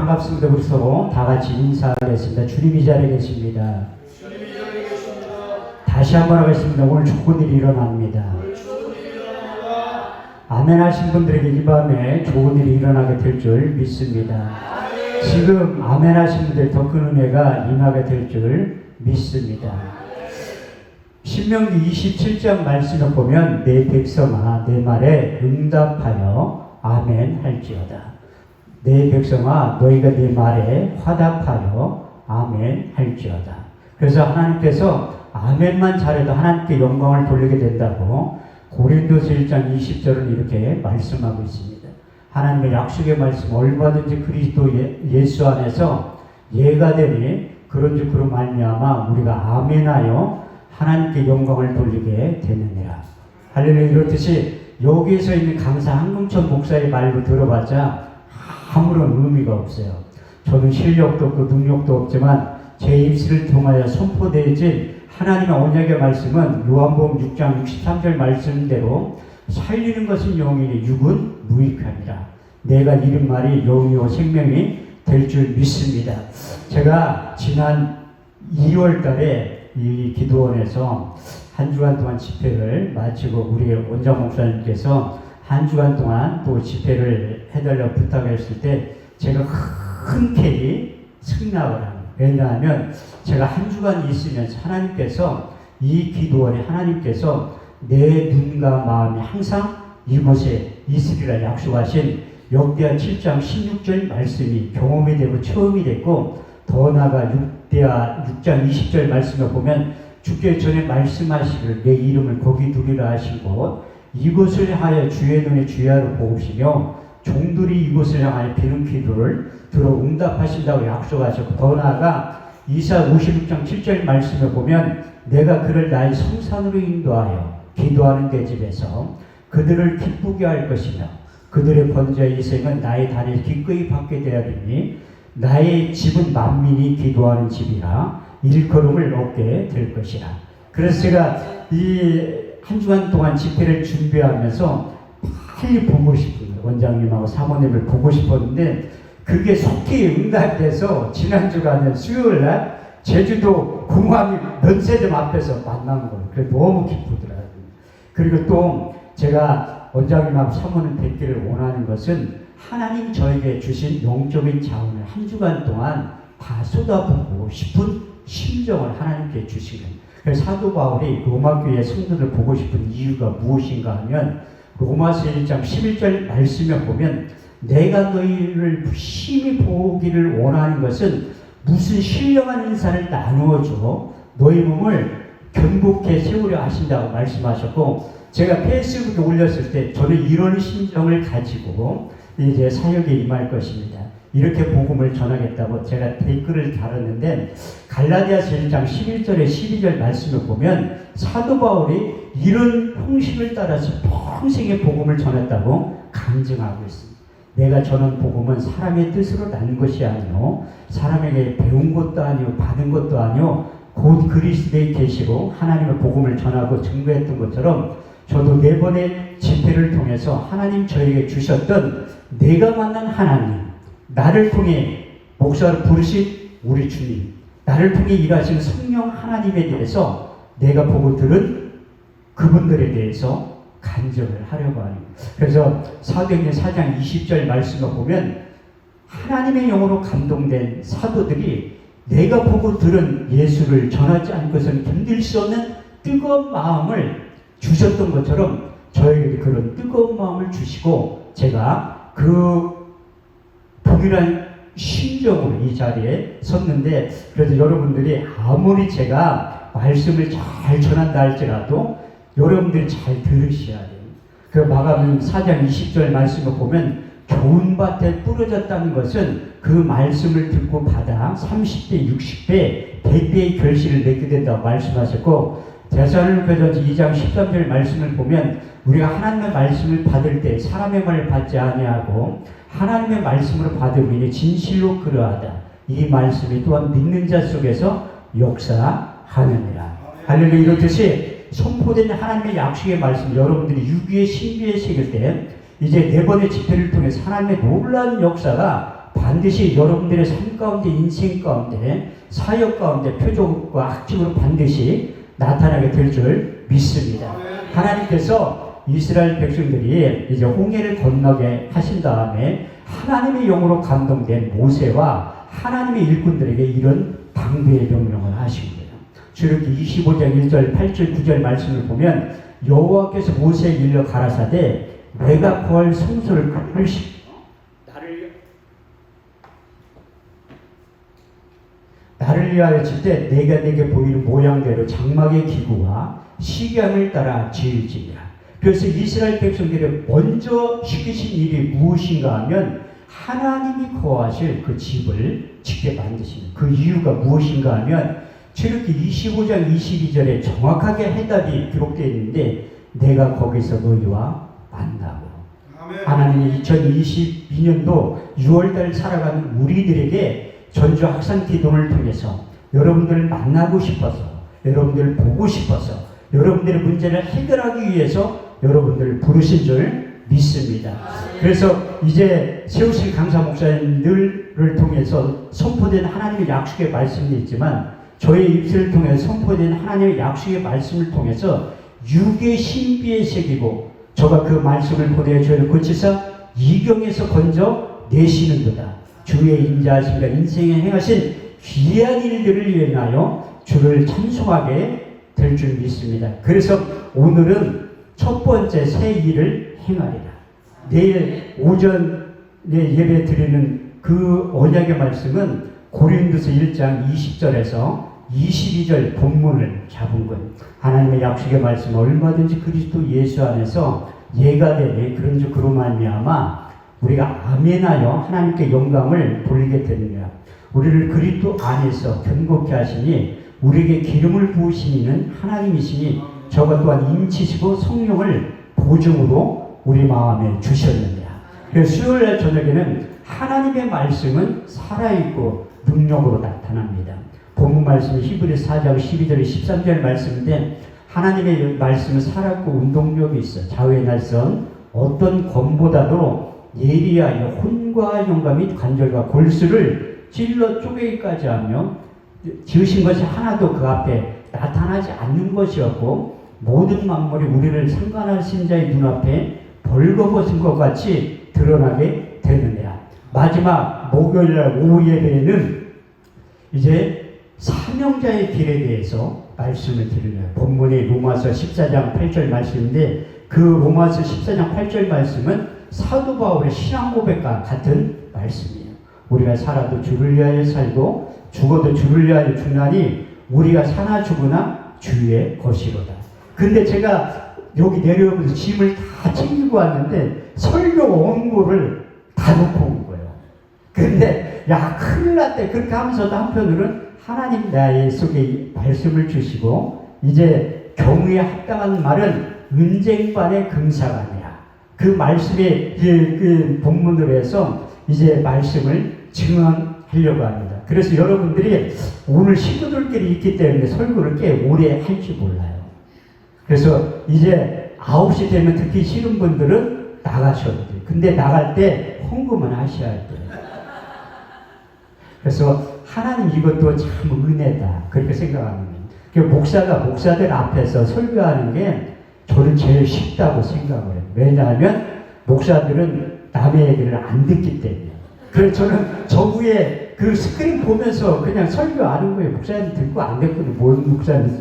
반갑습니다. 우리 서로 다 같이 인사하겠습니다. 주님이 자리에 계십니다. 다시 한번 하겠습니다. 오늘 좋은 일이 일어납니다. 아멘 하신 분들에게 이 밤에 좋은 일이 일어나게 될 줄 믿습니다. 지금 아멘 하신 분들 더 큰 은혜가 임하게 될 줄 믿습니다. 신명기 27장 말씀을 보면 내 백성아 내 말에 응답하여 아멘 할지어다. 내 백성아 너희가 내 말에 화답하여 아멘 할지어다. 그래서 하나님께서 아멘만 잘해도 하나님께 영광을 돌리게 된다고 고린도서 1장 20절은 이렇게 말씀하고 있습니다. 하나님의 약속의 말씀 얼마든지 그리스도 예수 안에서 예가 되니 그런즉 그로 말미암아 우리가 아멘하여 하나님께 영광을 돌리게 되느니라. 할렐루야. 이렇듯이 여기에서 있는 강사 한금천 목사의 말로 들어봤자 아무런 의미가 없어요. 저는 실력도 없고 능력도 없지만 제 입술을 통하여 선포되어진 하나님의 언약의 말씀은 요한복음 6장 63절 말씀대로 살리는 것은 영이니 육은 무익합니다. 내가 이른 말이 영이요 생명이 될 줄 믿습니다. 제가 지난 2월 달에 이 기도원에서 한 주간 동안 집회를 마치고 우리 원장 목사님께서 한 주간 동안 또 집회를 해달라고 부탁했을 때 제가 흔쾌히 승낙을 합니다. 왜냐하면 제가 한 주간 있으면서 하나님께서 이 기도원에 하나님께서 내 눈과 마음이 항상 이곳에 있으리라 약속하신 역대하 7장 16절 말씀이 경험이 되고 체험이 됐고 더 나아가 역대하 6장 20절 말씀을 보면 주께 전에 말씀하시기를 내 이름을 거기 두리라 하신 곳 이곳을 향하여 주의 눈에 주야로 보시며 종들이 이곳을 향하여 비는 기도를 들어 응답하신다고 약속하셨고 더 나아가 이사 56장 7절 말씀을 보면 내가 그를 나의 성산으로 인도하여 기도하는 데 집에서 그들을 기쁘게 할 것이며 그들의 번제의 희생은 나의 단에 기꺼이 받게 되하리니 나의 집은 만민이 기도하는 집이라 일컬음을 얻게 될 것이라. 그래서 제가 이 한 주간 동안 집회를 준비하면서 빨리 보고 싶은 거예요. 원장님하고 사모님을 보고 싶었는데 그게 속히 응답돼서 지난 주간은 수요일 날 제주도 공항 면세점 앞에서 만난 거예요. 그래서 너무 기쁘더라고요. 그리고 또 제가 원장님하고 사모님 뵙기를 원하는 것은 하나님 저에게 주신 영적인 자원을 한 주간 동안 다 쏟아붓고 싶은 심정을 하나님께 주신 거예요. 그래서 사도 바울이 로마교회 성도들 보고 싶은 이유가 무엇인가 하면 로마서 1장 11절 말씀에 보면 내가 너희를 심히 보기를 원하는 것은 무슨 신령한 인사를 나누어줘 너희 몸을 견고케 세우려 하신다고 말씀하셨고 제가 페이스북에 올렸을 때 저는 이런 심정을 가지고 이제 사역에 임할 것입니다. 이렇게 복음을 전하겠다고 제가 댓글을 달았는데 갈라디아서 1장 11절에 12절 말씀을 보면 사도 바울이 이런 형식을 따라서 평생의 복음을 전했다고 강증하고 있습니다. 내가 전한 복음은 사람의 뜻으로 난 것이 아니요 사람에게 배운 것도 아니요 받은 것도 아니요 곧 그리스도에 계시고 하나님의 복음을 전하고 증거했던 것처럼 저도 4번의 집회를 통해서 하나님 저에게 주셨던 내가 만난 하나님 나를 통해 목사를 부르신 우리 주님 나를 통해 일하시는 성령 하나님에 대해서 내가 보고 들은 그분들에 대해서 간증을 하려고 하는 거예요. 그래서 사도행전 4장 20절 말씀을 보면 하나님의 영으로 감동된 사도들이 내가 보고 들은 예수를 전하지 않고서는 견딜 수 없는 뜨거운 마음을 주셨던 것처럼 저에게 그런 뜨거운 마음을 주시고 제가 그 동일한 심정으로 이 자리에 섰는데 그래도 여러분들이 아무리 제가 말씀을 잘 전한다 할지라도 여러분들이 잘 들으셔야 돼요. 그 마가복음 4장 20절 말씀을 보면 좋은 밭에 뿌려졌다는 것은 그 말씀을 듣고 받아 30배, 60배, 100배의 결실을 맺게 된다고 말씀하셨고 데살로니가전서 2장 13절 말씀을 보면 우리가 하나님의 말씀을 받을 때 사람의 말을 받지 아니하고 하나님의 말씀으로 받으니 진실로 그러하다. 이 말씀이 또한 믿는 자 속에서 역사하느니라. 할렐루야. 이렇듯이 선포된 하나님의 약속의 말씀 여러분들이 유기의 신비에 새길 때 이제 4번의 집회를 통해서 하나님의 놀라운 역사가 반드시 여러분들의 삶 가운데, 인생 가운데, 사역 가운데 표적과 학적으로 반드시 나타나게 될 줄 믿습니다. 하나님께서 이스라엘 백성들이 이제 홍해를 건너게 하신 다음에 하나님의 영으로 감동된 모세와 하나님의 일꾼들에게 이런 방비의 명령을 하신 거예요. 출애굽기 25장 1절, 8절, 9절 말씀을 보면 여호와께서 모세에 일러 가라사대 내가 구할 성소를 나를 위하여 칠 때 내가 내게 보이는 모양대로 장막의 기구와 식양을 따라 지을지니라. 그래서 이스라엘 백성들이 먼저 시키신 일이 무엇인가 하면 하나님이 거하실 그 집을 짓게 만드시는 그 이유가 무엇인가 하면 출애굽기 25장 22절에 정확하게 해답이 기록되어 있는데 내가 거기서 너희와 만나고 하나님이 2022년도 6월달 살아가는 우리들에게 전주 학산 기도를 통해서 여러분들을 만나고 싶어서 여러분들을 보고 싶어서 여러분들의 문제를 해결하기 위해서 여러분들을 부르신 줄 믿습니다. 그래서 이제 세우실 강사 목사님들을 통해서 선포된 하나님의 약속의 말씀이 있지만 저의 입술을 통해서 선포된 하나님의 약속의 말씀을 통해서 육의 신비에 새기고 저가 그 말씀을 보내어 저희를 고치사 이경에서 건져 내시는도다. 주의 인자하심과 인생에 행하신 귀한 일들을 위하여 주를 찬송하게 될 줄 믿습니다. 그래서 오늘은 첫 번째 새 일을 행하리라. 내일 오전에 예배 드리는 그 언약의 말씀은 고린도서 1장 20절에서 22절 본문을 잡은 거예요. 하나님의 약속의 말씀 얼마든지 그리스도 예수 안에서 예가 되네. 그런즉 그로 말미암아 우리가 아멘하여 하나님께 영광을 돌리게 되느냐. 우리를 그리스도 안에서 견고케 하시니 우리에게 기름을 부으시는 하나님이시니 저것 또한 인치시고 성령을 보증으로 우리 마음에 주셨느냐. 그래서 수요일날 저녁에는 하나님의 말씀은 살아있고 능력으로 나타납니다. 본문 말씀은 히브리서 4장 12절 13절 말씀인데 하나님의 말씀은 살았고 운동력이 있어 좌우의 날선 어떤 검보다도 예리하여 혼과 영감 및 관절과 골수를 찔러 쪼개기까지 하며 지으신 것이 하나도 그 앞에 나타나지 않는 것이었고 모든 만물이 우리를 상관하신 자의 눈앞에 벌거벗은 것 같이 드러나게 되느니라. 마지막 목요일날 오후 예배에는 이제 사명자의 길에 대해서 말씀을 드리려요. 본문이 로마서 14장 8절 말씀인데 그 로마서 14장 8절 말씀은 사도 바울의 신앙 고백과 같은 말씀이에요. 우리가 살아도 주를 위하여 살고 죽어도 주를 위하여 죽나니 우리가 사나 죽으나 주의 것이로다. 근데 제가 여기 내려오면서 짐을 다 챙기고 왔는데 설교 원고를 다 놓고 온 거예요. 근데 야 큰일 났대. 그렇게 하면서도 한편으로는 하나님 나의 속에 말씀을 주시고 이제 경우에 합당한 말은 은쟁반의 금사가 아니라 그 말씀의 그 본문으로 해서 이제 말씀을 증언하려고 합니다. 그래서 여러분들이 오늘 식구들끼리 있기 때문에 설교를 꽤 오래 할지 몰라요. 그래서 이제 9시 되면 듣기 싫은 분들은 나가셔도 돼요. 근데 나갈 때 헌금은 하셔야 돼요. 그래서 하나님 이것도 참 은혜다. 그렇게 생각합니다. 목사가 목사들 앞에서 설교하는 게 저는 제일 쉽다고 생각을 해요. 왜냐하면 목사들은 남의 얘기를 안 듣기 때문에. 그래서 저는 저구에 그 스크린 보면서 그냥 설교하는 거예요. 목사님 듣고 안 듣고는 뭔 목사님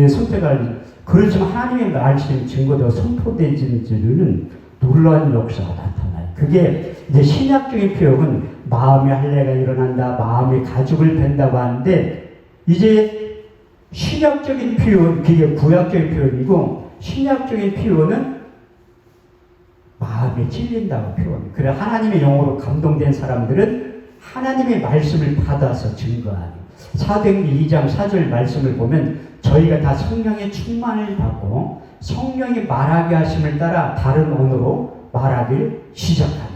선택할. 그렇지만 하나님의 말씀 증거되어 선포되지는 놀라운 역사가 나타나요. 그게 이제 신약적인 표현은 마음의 할례가 일어난다, 마음의 가죽을 벤다고 하는데 이제 신약적인 표현, 그게 구약적인 표현이고 신약적인 표현은 마음에 찔린다고 표현. 그래 하나님의 영으로 감동된 사람들은 하나님의 말씀을 받아서 증거하는. 사도행전 2장 4절 말씀을 보면 저희가 다 성령의 충만을 받고 성령이 말하게 하심을 따라 다른 언어로 말하길 시작하니라.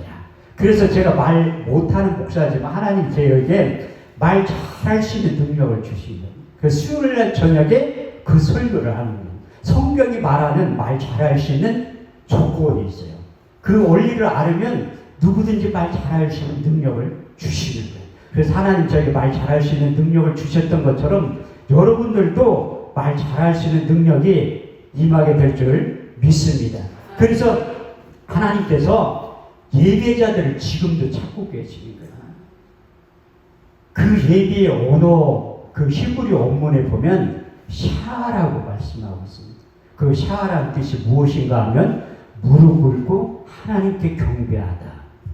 그래서 제가 말 못하는 목사지만 하나님 저에게 말 잘할 수 있는 능력을 주시는. 그 수요일날 저녁에 그 설교를 하는 거예요. 성경이 말하는 말 잘할 수 있는 조건이 있어요. 그 원리를 알으면 누구든지 말 잘할 수 있는 능력을 주시는 거예요. 그래서 하나님 저에게 말 잘할 수 있는 능력을 주셨던 것처럼 여러분들도 말 잘할 수 있는 능력이 임하게 될 줄 믿습니다. 그래서 하나님께서 예배자들을 지금도 찾고 계시는 거예요. 그 예배의 언어, 그 히브리 원문에 보면 샤라고 말씀하고 있습니다. 그 샤라는 뜻이 무엇인가 하면 무릎 꿇고 하나님께 경배하다,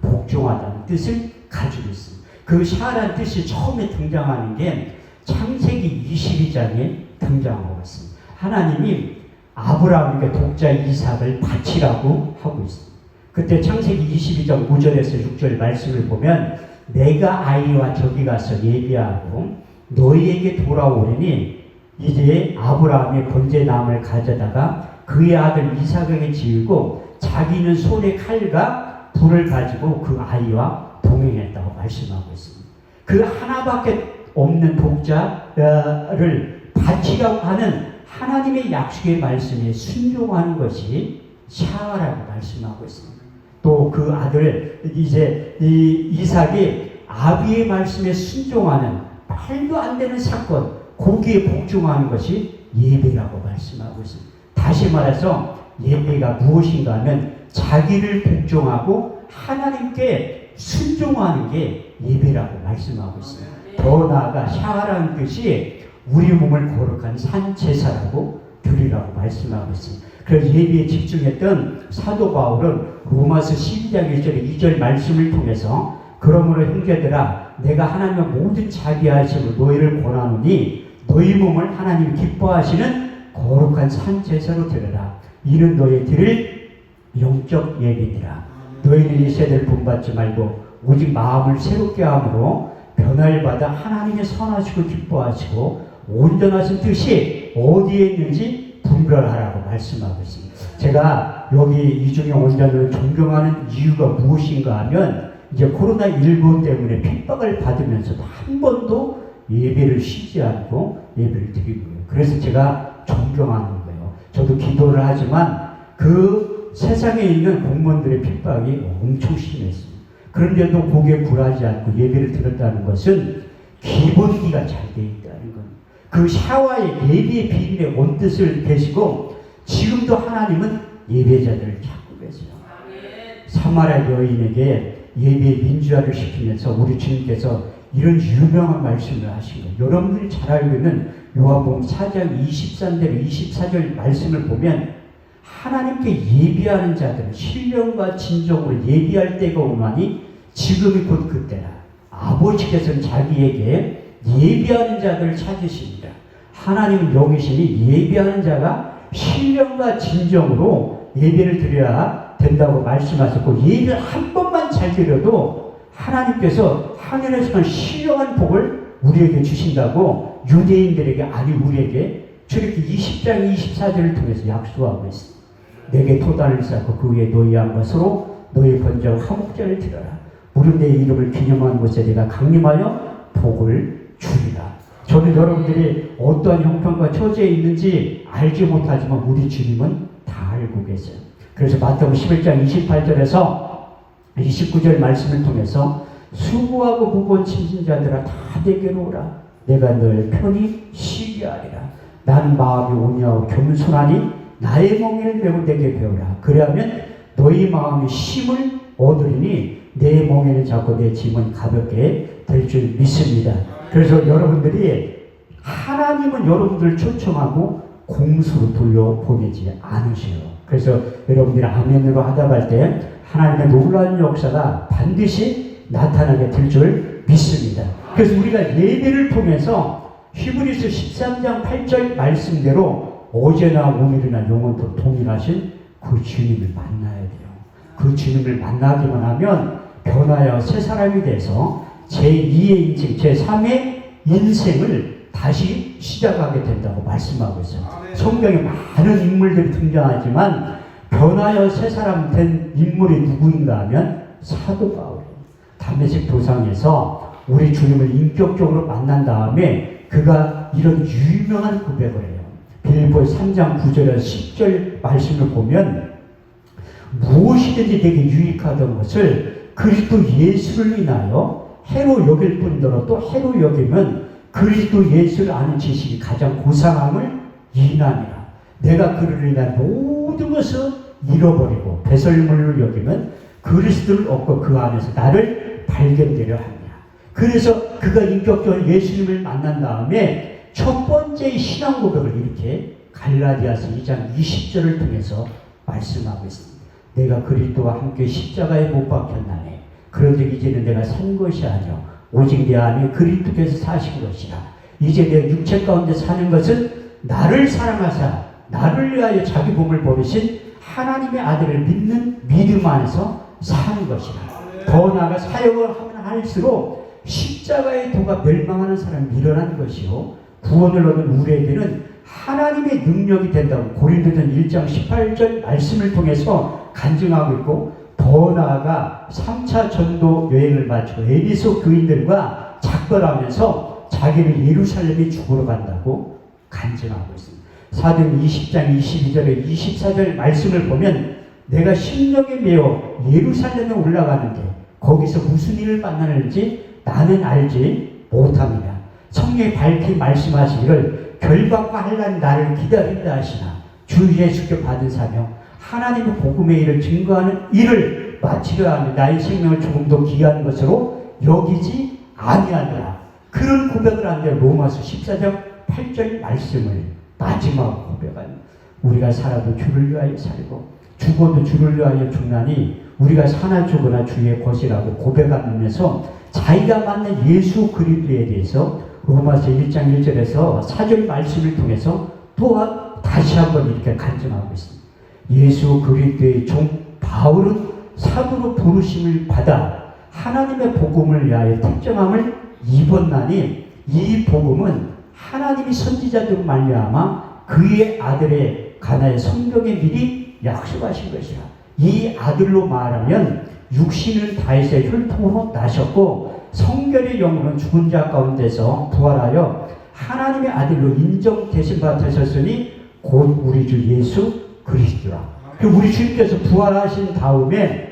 복종하다는 뜻을 가지고 있습니다. 그 샤라는 뜻이 처음에 등장하는 게 창세기 22장에 등장하고 있습니다. 하나님이 아브라함에게 독자 이삭을 바치라고 하고 있습니다. 그때 창세기 22장 5절에서 6절 말씀을 보면 내가 아이와 저기 가서 예비하고 너희에게 돌아오리니 이제 아브라함이 번제나무를 가져다가 그의 아들 이삭에게 지우고 자기는 손에 칼과 불을 가지고 그 아이와 동행했다고 말씀하고 있습니다. 그 하나밖에 없는 독자를 바치라고 하는 하나님의 약속의 말씀에 순종하는 것이 샤라고 말씀하고 있습니다. 또 그 아들 이제 이삭이 아비의 말씀에 순종하는 말도 안 되는 사건, 거기에 복종하는 것이 예배라고 말씀하고 있습니다. 다시 말해서 예배가 무엇인가 하면 자기를 복종하고 하나님께 순종하는 게 예배라고 말씀하고 있습니다. 더 나아가 샤라는 뜻이 우리 몸을 거룩한 산제사라고 드리라고 말씀하고 있습니다. 그래서 예배에 집중했던 사도 바울은 로마서 12장 1절 2절 말씀을 통해서 그러므로 형제들아 내가 하나님의 모든 자비하심으로 너희를 권하노니 너희 몸을 하나님 기뻐하시는 거룩한 산제사로 드려라. 이는 너희 드릴 영적 예배니라. 너희는 이 세대를 본받지 말고 오직 마음을 새롭게 함으로 변화를 받아 하나님의 선하시고 기뻐하시고 온전하신 뜻이 어디에 있는지 분별하라고 말씀하고 있습니다. 제가 여기 이중의 원장을 존경하는 이유가 무엇인가 하면 이제 코로나19 때문에 핍박을 받으면서도 한 번도 예배를 쉬지 않고 예배를 드리고 있어요. 그래서 제가 존경하는 거예요. 저도 기도를 하지만 그 세상에 있는 공무원들의 핍박이 엄청 심했습니다. 그런데도 고개 굴하지 않고 예배를 드렸다는 것은 기본기가 잘 되어 있다는 겁니다. 그 샤와의 예배의 비밀의 원뜻을 계시고 지금도 하나님은 예배자들을 찾고 계세요. 사마리아 여인에게 예배의 민주화를 시키면서 우리 주님께서 이런 유명한 말씀을 하신 거예요. 여러분들이 잘 알고 있는 요한복음 4장 23절 24절 말씀을 보면 하나님께 예비하는 자들은 신령과 진정으로 예비할 때가 오나니 지금이 곧 그때라. 아버지께서는 자기에게 예비하는 자들을 찾으십니다. 하나님은 영이시니 예비하는 자가 신령과 진정으로 예배를 드려야 된다고 말씀하셨고 예배를 한 번만 잘 드려도 하나님께서 하늘에서는 신령한 복을 우리에게 주신다고 유대인들에게 아니 우리에게 출애굽기 20장 24절을 통해서 약속하고 있습니다. 내게 토단을 쌓고 그 위에 너희 양과 서로 너희 번제와 화목제를 드려라. 무릇 내 이름을 기념하는 곳에 내가 강림하여 복을 주리라. 저는 여러분들이 어떠한 형편과 처지에 있는지 알지 못하지만 우리 주님은 다 알고 계세요. 그래서 마태복음 11장 28절에서 29절 말씀을 통해서 수고하고 무거운 짐진 자들아 다 내게로 오라. 내가 너를 편히 쉬게 하리라. 난 마음이 온유하고 겸손하니 나의 멍에를 메고 내게 배우라. 그러면 너희 마음이 쉼을 얻으리니 내 멍에를 잡고 내 짐은 가볍게 될 줄 믿습니다. 그래서 여러분들이 하나님은 여러분들을 초청하고 공수로 돌려보내지 않으셔요. 그래서 여러분들이 아멘으로 하답할 때 하나님의 놀라운 역사가 반드시 나타나게 될 줄 믿습니다. 그래서 우리가 예배를 통해서 히브리서 13장 8절 말씀대로 어제나 오늘이나 영원토록 동일하신 그 주님을 만나야 돼요. 그 주님을 만나기만 하면 변하여 새 사람이 돼서 제2의 인생, 제3의 인생을 다시 시작하게 된다고 말씀하고 있어요. 성경에 많은 인물들이 등장하지만 변하여 새 사람 된 인물이 누구인가 하면 사도 바울이에요. 다메섹 도상에서 우리 주님을 인격적으로 만난 다음에 그가 이런 유명한 고백을 해요. 빌립보 3장 9절에서 10절 말씀을 보면 무엇이든지 내게 유익하던 것을 그리스도 예수를 인하여 해로 여길 뿐더러 또 해로 여기면 그리스도 예수를 아는 지식이 가장 고상함을 인함이라. 내가 그를 인한 모든 것을 잃어버리고 배설물을 여기면 그리스도를 얻고 그 안에서 나를 발견되려 합니다. 그래서 그가 인격적으로 예수님을 만난 다음에 첫 번째 신앙 고백을 이렇게 갈라디아서 2장 20절을 통해서 말씀하고 있습니다. 내가 그리스도와 함께 십자가에 못 박혔나니 그런즉 이제는 내가 산 것이 아니요 오직 내 안에 그리스도께서 사신 것이라. 이제 내 육체 가운데 사는 것은 나를 사랑하사 나를 위하여 자기 몸을 버리신 하나님의 아들을 믿는 믿음 안에서 사는 것이라. 더 나아가 사역을 하면 할수록 십자가의 도가 멸망하는 사람이 일어나는 것이요 구원을 얻은 우리에게는 하나님의 능력이 된다고 고린도전 1장 18절 말씀을 통해서 간증하고 있고, 더 나아가 3차 전도 여행을 마치고 에베소 교인들과 작별하면서 자기는 예루살렘에 죽으러 간다고 간증하고 있습니다. 사도행 20장 22절에 24절 말씀을 보면 내가 심령에 매어 예루살렘에 올라가는데 거기서 무슨 일을 만나는지 나는 알지 못합니다. 성경에 밝히 말씀하시기를 결박과 환난이 나를 기다린다 하시나 주 예수께 받은 사명 하나님의 복음의 일을 증거하는 일을 마치려 하며 나의 생명을 조금 더 귀한 것으로 여기지 아니하노라. 그런 고백을 하는데 로마서 14장 8절 말씀을 마지막 고백한 우리가 살아도 주를 위하여 살고 죽어도 주를 위하여 죽나니 우리가 사나 죽으나 주의 것이라고 고백하면서 자기가 맞는 예수 그리스도에 대해서 로마서 1장 1절에서 4절 말씀을 통해서 또한 다시 한번 이렇게 간증하고 있습니다. 예수 그리스도의 종 바울은 사도로 부르심을 받아 하나님의 복음을 위하여 특정함을 입었나니 이 복음은 하나님이 선지자들로 말미암아 그의 아들의 가나의 성경에 미리 약속하신 것이라. 이 아들로 말하면 육신은 다윗의 혈통으로 나셨고 성결의 영으로는 죽은 자 가운데서 부활하여 하나님의 아들로 인정되신 바 되셨으니 곧 우리 주 예수 그리스도라. 우리 주님께서 부활하신 다음에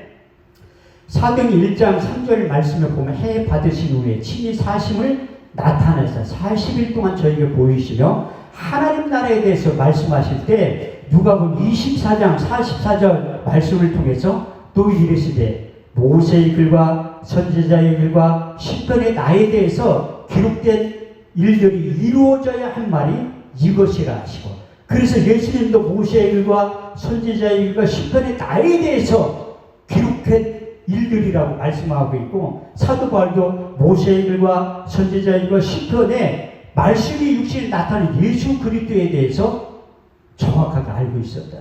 사도행 1장 3절 말씀을 보면 해 받으신 후에 친히 사심을 나타내서 40일 동안 저에게 보이시며 하나님 나라에 대해서 말씀하실 때 누가복음 24장 44절 말씀을 통해서 또 이르시되 모세의 글과 선지자의 글과 시편의 나에 대해서 기록된 일들이 이루어져야 할 말이 이것이라 하시고, 그래서 예수님도 모세의 글과 선지자의 글과 시편의 나에 대해서 기록한 일들이라고 말씀하고 있고, 사도 바울도 모세의 글과 선지자의 글과 시편에 말씀이 육신에 나타나는 예수 그리스도에 대해서 정확하게 알고 있었다.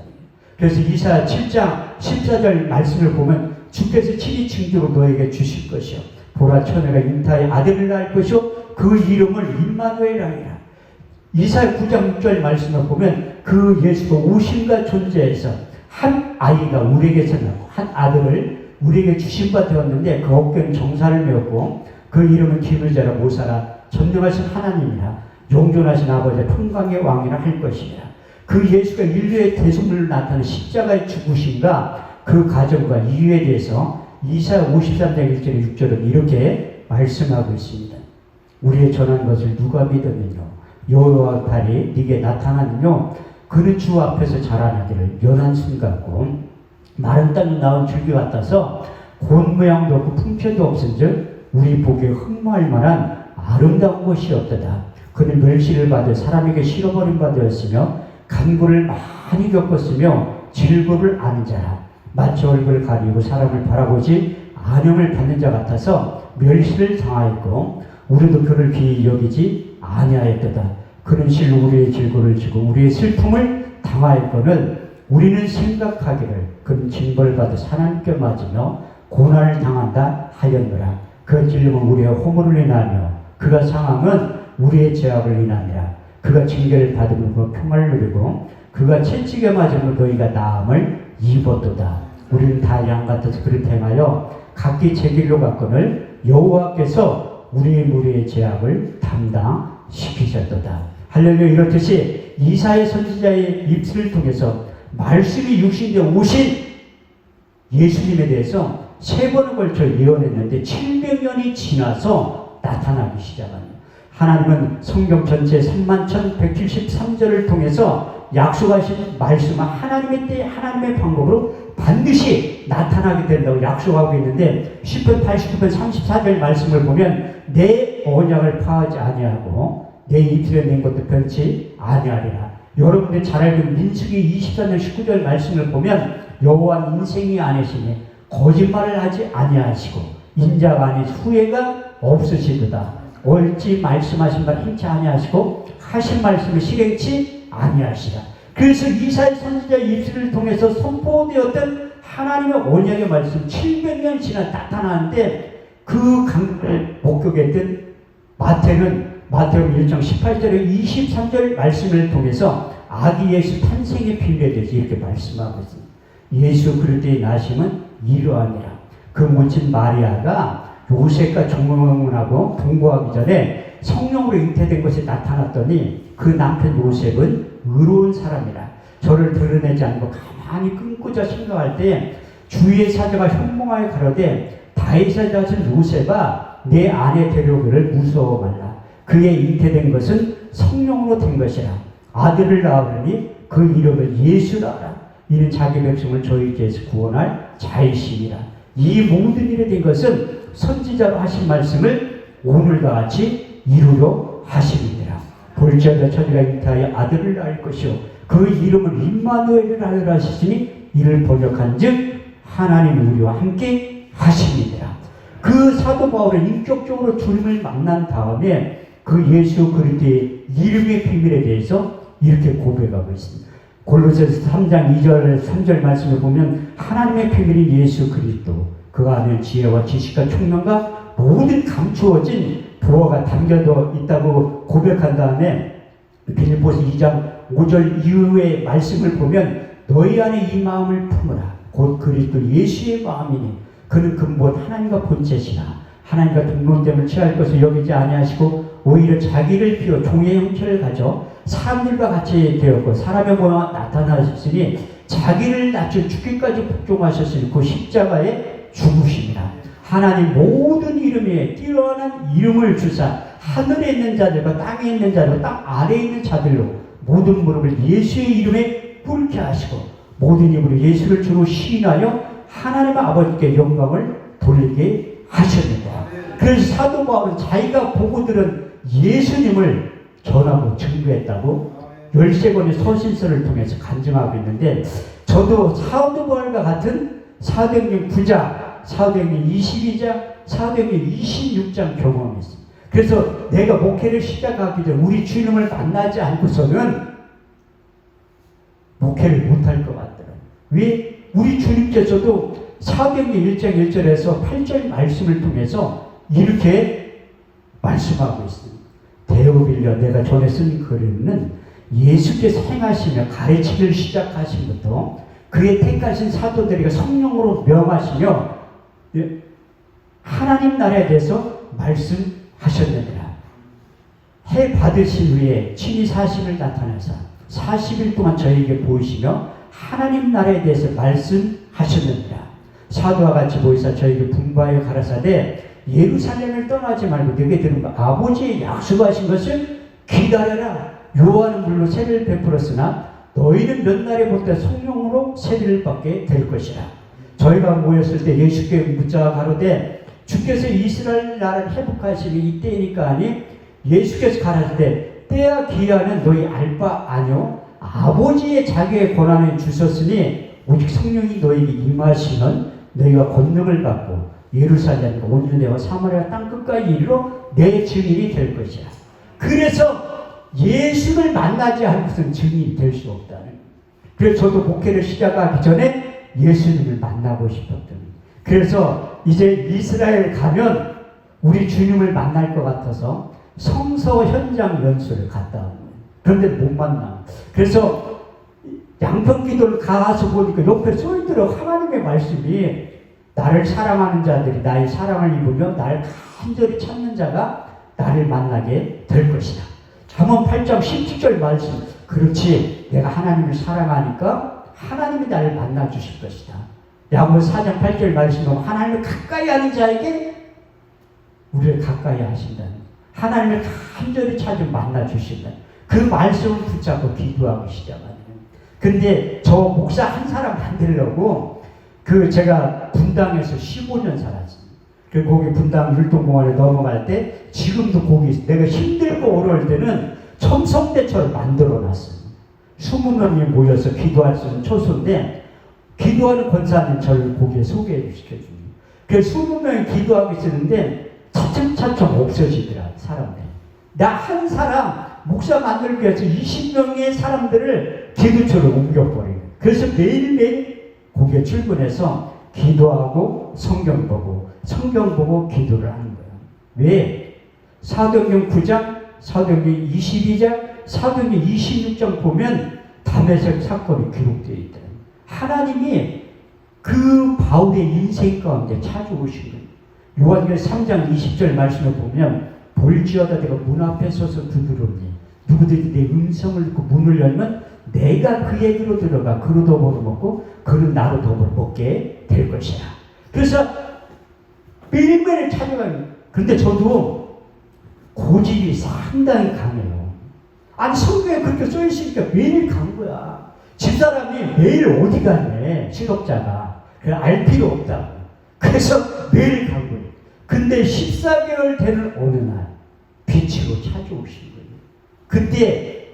그래서 이사야 7장 14절 말씀을 보면 주께서 친히 징조로 너에게 주실 것이요 보라 처녀가 잉타의 아들을 낳을 것이요 그 이름을 임마누엘 하리라. 이사야 9장 6절 말씀을 보면 그 예수가 오심과 존재에서 한 아이가 우리에게서 낳고 한 아들을 우리에게 주신 바 되었는데 그 어깨는 정사를 메었고 그 이름은 기물자라 모사라 전능하신 하나님이라 용존하신 아버지의 평강의 왕이라 할 것이니라. 그 예수가 인류의 대속물로 나타나는 십자가의 죽으심과 그 과정과 이유에 대해서 이사야 53장 1절에 6절은 이렇게 말씀하고 있습니다. 우리의 전한 것을 누가 믿었느냐? 여호와의 팔이 네게 나타나느냐? 그는 주 앞에서 자라나기를 연한 순 같고 마른 땅에 나온 줄기 같아서 곤 모양도 없고 풍채도 없은즉 우리 보기에 흠모할 만한 아름다운 것이 없도다. 그는 멸시를 받아 사람에게 실어버린 바 되었으며 간구를 많이 겪었으며 질고를 아는 자라. 마치 얼굴을 가리고 사람을 바라보지 안형을 받는 자 같아서 멸시를 당하였고 우리도 그를 귀히 여기지 아니하였도다. 그는 실로 우리의 질고를 지고 우리의 슬픔을 당하였거늘 우리는 생각하기를 그는 징벌받아 사나님께 맞으며 고난을 당한다 하였노라. 그 찔림은 우리의 허물을 인하며 그가 상함은 우리의 죄악을 인하니라. 그가 징계를 받으므로 평화를 누리고 그가 채찍에 맞으므로 너희가 나음을 입었도다. 우리는 다 양 같아서 그를 행하여 각기 제 길로 갔거늘 여호와께서 우리의 무리의 죄악을 담당시키셨도다. 할렐루야. 이렇듯이 이사야 선지자의 입술을 통해서 말씀이 육신되어 오신 예수님에 대해서 3번에 걸쳐 예언했는데 700년이 지나서 나타나기 시작합니다. 하나님은 성경 전체 31,173절을 통해서 약속하신 말씀은 하나님의 때 하나님의 방법으로 반드시 나타나게 된다고 약속하고 있는데 시편 89편 34절 말씀을 보면 내 언약을 파하지 아니하고 내 입술에 낸 것도 변치 아니하리라. 여러분들 잘 알고 민수기 24년 19절 말씀을 보면 여호와 인생이 아니시니 거짓말을 하지 아니하시고 인자가 아니 후회가 없으시도다. 옳지 말씀하신 바 행치 아니하시고 하신 말씀을 실행치 아니하시라. 그래서 이사야 선지자 입술을 통해서 선포되었던 하나님의 언약의 말씀 700년 지나 나타나는데 그 강을 목격했던 마태복음 1장 18절에 23절 말씀을 통해서 아기 예수 탄생의 비밀에 대해서 이렇게 말씀하고 있습니다. 예수 그리스도의 나심은 이러하니라. 그 모친 마리아가 요셉과 종문하고 동거하기 전에 성령으로 잉태된 것이 나타났더니 그 남편 요셉은 의로운 사람이라. 저를 드러내지 않고 가만히 끊고자 생각할 때 주의 사자가 현몽하여 가로되 다윗의 자손 요셉아 내 아내 데려오기를 무서워 말라. 그의 잉태된 것은 성령으로 된 것이라. 아들을 낳으니 그 이름을 예수라 하라. 이는 자기 백성을 저희께서 구원할 자이시니라. 이 모든 일에 된 것은 선지자로 하신 말씀을 오늘과 같이 이루려 하심이니라. 볼지어다 처녀가 잉태하여 아들을 낳을 것이요 그 이름을 임마누엘을 하리라 하시니 이를 번역한즉 하나님 우리와 함께 하심이니라. 그 사도 바울은 인격적으로 주님을 만난 다음에 그 예수 그리스도의 이름의 비밀에 대해서 이렇게 고백하고 있습니다. 골로새서 3장 2절 3절 말씀을 보면 하나님의 비밀이 예수 그리스도 그 안에 지혜와 지식과 총명과 모든 감추어진 보화가 담겨져 있다고 고백한 다음에 빌립보서 2장 5절 이후의 말씀을 보면 너희 안에 이 마음을 품으라. 곧 그리스도 예수의 마음이니 그는 근본 하나님과 본체시나 하나님과 동론됨을 취할 것을 여기지 아니하시고 오히려 자기를 비워 종의 형체를 가져 사람들과 같이 되었고 사람의 모양으로 나타나셨으니 자기를 낮춰 죽기까지 복종하셨으니 그 십자가에 죽으심이라. 하나님 모든 이름에 뛰어난 이름을 주사 하늘에 있는 자들과 땅에 있는 자들과 땅 아래에 있는 자들로 모든 무릎을 예수의 이름에 꿇게 하시고 모든 입으로 예수를 주로 시인하여 하나님 아버지께 영광을 돌리게 하셨는다. 그래서 사도 바울은 자기가 보고 들은 예수님을 전하고 증거했다고 13권의 서신서를 통해서 간증하고 있는데 저도 사도 바울과 같은 사도행전 9장, 사도행전 22장, 사도행전 26장 경험했습니다. 그래서 내가 목회를 시작하기 전 우리 주님을 만나지 않고서는 목회를 못할 것 같더라고요. 왜? 우리 주님께서도 사도행전 1장 1절에서 8절 말씀을 통해서 이렇게 말씀하고 있습니다. 데오빌려 내가 전에 쓴 글에는 예수께서 행하시며 가르치기를 시작하신 것도 그의 택하신 사도들에게 성령으로 명하시며 하나님 나라에 대해서 말씀하셨느니라. 해 받으신 후에 친히 사심을 나타내사 40일 동안 저에게 보이시며 하나님 나라에 대해서 말씀하셨느니라. 사도와 같이 보이사 저에게 분바에 가라사대 예루살렘을 떠나지 말고 너에게 들은 바 아버지의 약속하신 것을 기다려라. 요한은 물로 세례를 베풀었으나 너희는 몇 날에 못돼 성령으로 세례를 받게 될 것이라. 저희가 모였을 때 예수께 묻자 가로되 주께서 이스라엘 나라를 회복하시니 이때이니까 하니 예수께서 가라사대 때와 기한은 너희 알 바 아뇨. 아버지의 자기의 권한을 주셨으니 오직 성령이 너희에게 임하시면 너희가 권능을 받고 예루살렘과 온 유대와 사마리아 땅끝까지 이르러 내 증인이 될 것이야. 그래서 예수를 만나지 않고서는 증인이 될 수 없다는. 그래서 저도 목회를 시작하기 전에 예수님을 만나고 싶었던. 그래서 이제 이스라엘 가면 우리 주님을 만날 것 같아서 성서 현장 연수를 갔다 온 거예요. 그런데 못 만나. 그래서 양평기도를 가서 보니까 옆에 써있더라고. 하나님의 말씀이 나를 사랑하는 자들이 나의 사랑을 입으며 나를 간절히 찾는 자가 나를 만나게 될 것이다. 잠언 8장 17절 말씀. 그렇지. 내가 하나님을 사랑하니까 하나님이 나를 만나 주실 것이다. 야고보서 4장 8절 말씀은 하나님을 가까이 하는 자에게 우리를 가까이 하신다는, 하나님을 간절히 찾아 만나 주신다는 그 말씀을 붙잡고 기도하기 시작하는. 근데 저 목사 한 사람 만들려고 제가 분당에서 15년 살았습니다. 거기 분당 율동공원에 넘어갈 때 지금도 거기 내가 힘들고 어려울 때는 첨성대처를 만들어 놨어요. 20명이 모여서 기도할 수 있는 초소인데 기도하는 권사님 저를 거기에 소개를 시켜줍니다. 그래서 20명이 기도하고 있었는데 차츰차츰 없어지더라 사람들. 나 한 사람 목사 만들기 위해서 20명의 사람들을 기도처로 옮겨버려요. 그래서 매일매일 거기에 출근해서 기도하고 성경 보고 기도를 하는 거예요. 왜? 사도행전 9장, 사도행전 22장, 사도행전 26장 보면 다메섹 사건이 기록되어 있더라고요. 하나님이 그 바울의 인생 가운데 찾아오신 거예요. 요한계시록 3장 20절 말씀을 보면 볼지어다 내가 문 앞에 서서 두드렸니 누구든지 내 음성을 듣고 문을 열면 내가 그에게로 들어가 그로 더불어 먹고 그는 나로 더불어 먹게 될 것이라. 그래서 매일매일 찾아가요. 그런데 저도 고집이 상당히 강해요. 아니 성경에 그렇게 써있으니까 매일 간 거야. 집사람이 매일 어디 갔네 실업자가. 그래 알 필요 없다고. 그래서 매일 간 거예요. 근데 14개월 되는 어느 날 빛으로 찾아오신 거예요. 그때